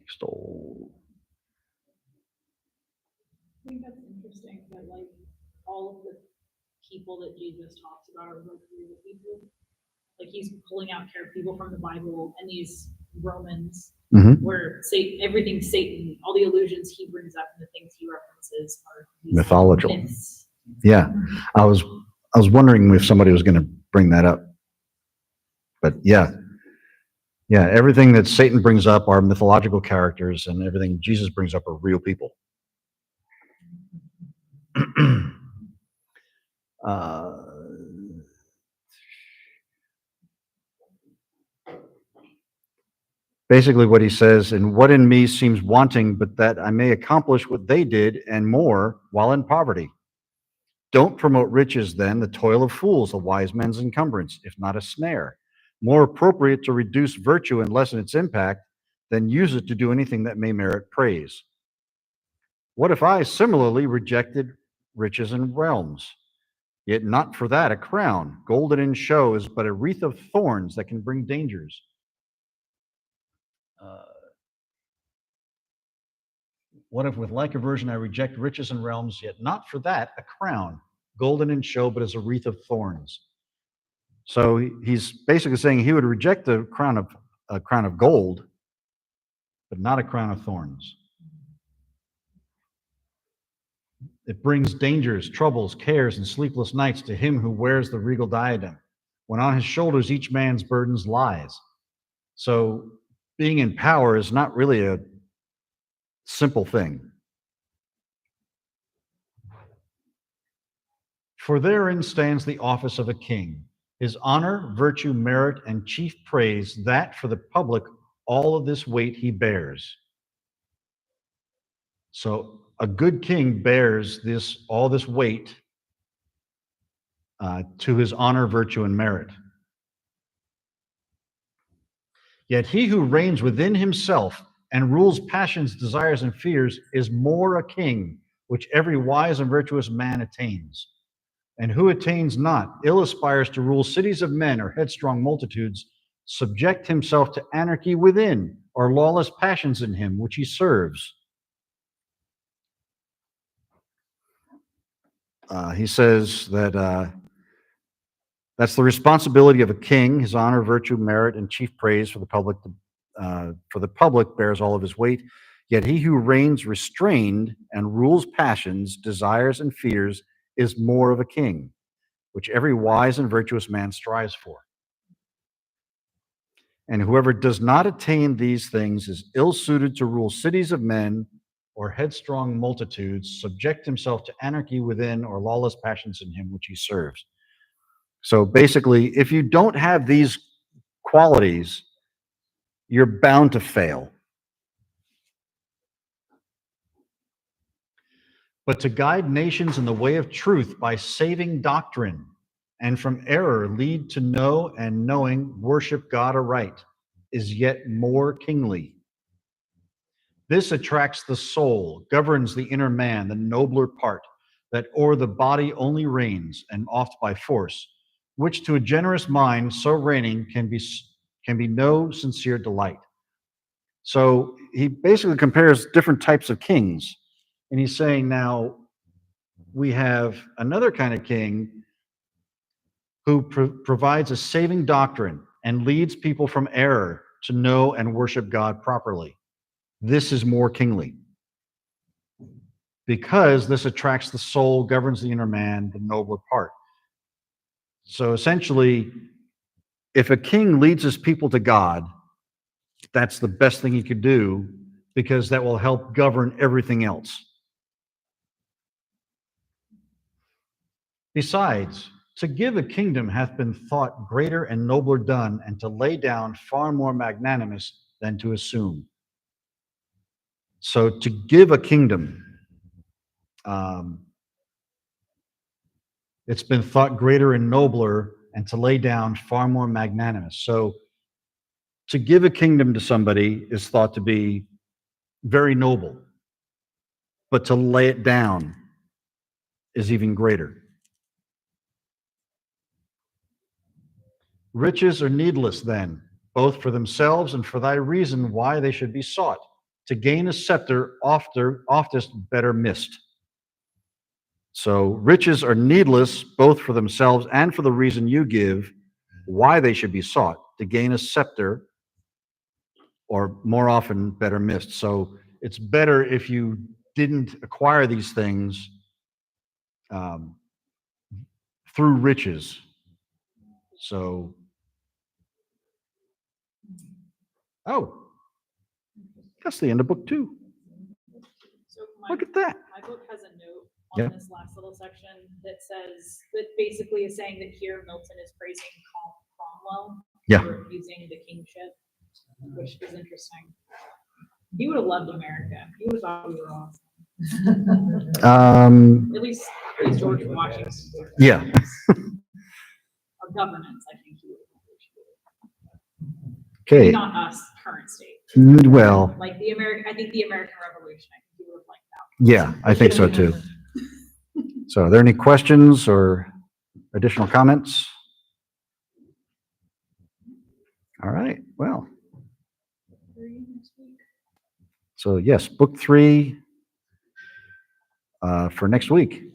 [SPEAKER 1] extol.
[SPEAKER 2] I think that's interesting that like all of the people that Jesus talks about are like real people. Like he's pulling out people from the Bible and these Romans where everything Satan, all the allusions he brings up and the things he references are
[SPEAKER 1] mythological.
[SPEAKER 2] Myths.
[SPEAKER 1] Yeah. I was wondering if somebody was going to bring that up. But yeah. Yeah, everything that Satan brings up are mythological characters, and everything Jesus brings up are real people. Basically what he says, and what in me seems wanting, but that I may accomplish what they did and more while in poverty. Don't promote riches then, the toil of fools, a wise man's encumbrance, if not a snare. More appropriate to reduce virtue and lessen its impact than use it to do anything that may merit praise. What if I similarly rejected riches and realms? Yet not for that a crown, golden in show, is but a wreath of thorns that can bring dangers. What if with like aversion I reject riches and realms, yet not for that a crown, golden in show, but as a wreath of thorns? So he's basically saying he would reject a crown of gold, but not a crown of thorns. It brings dangers, troubles, cares, and sleepless nights to him who wears the regal diadem. when on his shoulders each man's burdens lies. So being in power is not really a simple thing. For therein stands the office of a king, his honor, virtue, merit, and chief praise, that for the public all of this weight he bears. So a good king bears all this weight to his honor, virtue, and merit. Yet he who reigns within himself and rules passions, desires, and fears is more a king, which every wise and virtuous man attains. And who attains not, ill aspires to rule cities of men or headstrong multitudes, subject himself to anarchy within, or lawless passions in him, which he serves. He says that that's the responsibility of a king. His honor, virtue, merit, and chief praise for the public. For the public bears all of his weight. Yet he who reigns restrained and rules passions, desires, and fears is more of a king, which every wise and virtuous man strives for. And whoever does not attain these things is ill-suited to rule cities of men or headstrong multitudes, subject himself to anarchy within or lawless passions in him which he serves. So basically, if you don't have these qualities, you're bound to fail. But to guide nations in the way of truth by saving doctrine, and from error lead to know, and knowing worship God aright, is yet more kingly. This attracts the soul, governs the inner man, the nobler part, that o'er the body only reigns, and oft by force, which to a generous mind so reigning can be no sincere delight. So he basically compares different types of kings. And he's saying now we have another kind of king who provides a saving doctrine and leads people from error to know and worship God properly. This is more kingly, because this attracts the soul, governs the inner man, the nobler part. So essentially, if a king leads his people to God, that's the best thing he could do, because that will help govern everything else. Besides, to give a kingdom hath been thought greater and nobler done, and to lay down far more magnanimous than to assume. So to give a kingdom, it's been thought greater and nobler, and to lay down far more magnanimous. So to give a kingdom to somebody is thought to be very noble, but to lay it down is even greater. Riches are needless then, both for themselves and for thy reason why they should be sought. To gain a scepter oftest better missed. So riches are needless both for themselves and for the reason you give why they should be sought. To gain a scepter, or more often better missed. So it's better if you didn't acquire these things through riches. So, that's the end of book 2.
[SPEAKER 2] So
[SPEAKER 1] Look at that.
[SPEAKER 2] my book has a note on
[SPEAKER 1] Yeah.
[SPEAKER 2] this last little section that says, that basically is saying that here Milton is praising Cromwell
[SPEAKER 1] Yeah.
[SPEAKER 2] for refusing the kingship, which is interesting. He would have loved America. He would have thought we were awesome. At least George Washington.
[SPEAKER 1] Yeah.
[SPEAKER 2] Our governance, I think he would have appreciated.
[SPEAKER 1] Okay.
[SPEAKER 2] Not us, current state.
[SPEAKER 1] Well,
[SPEAKER 2] Like I think the American Revolution, I think he would have liked that.
[SPEAKER 1] yeah, I think so too. So are there any questions or additional comments? All right, well. So yes, book 3 for next week.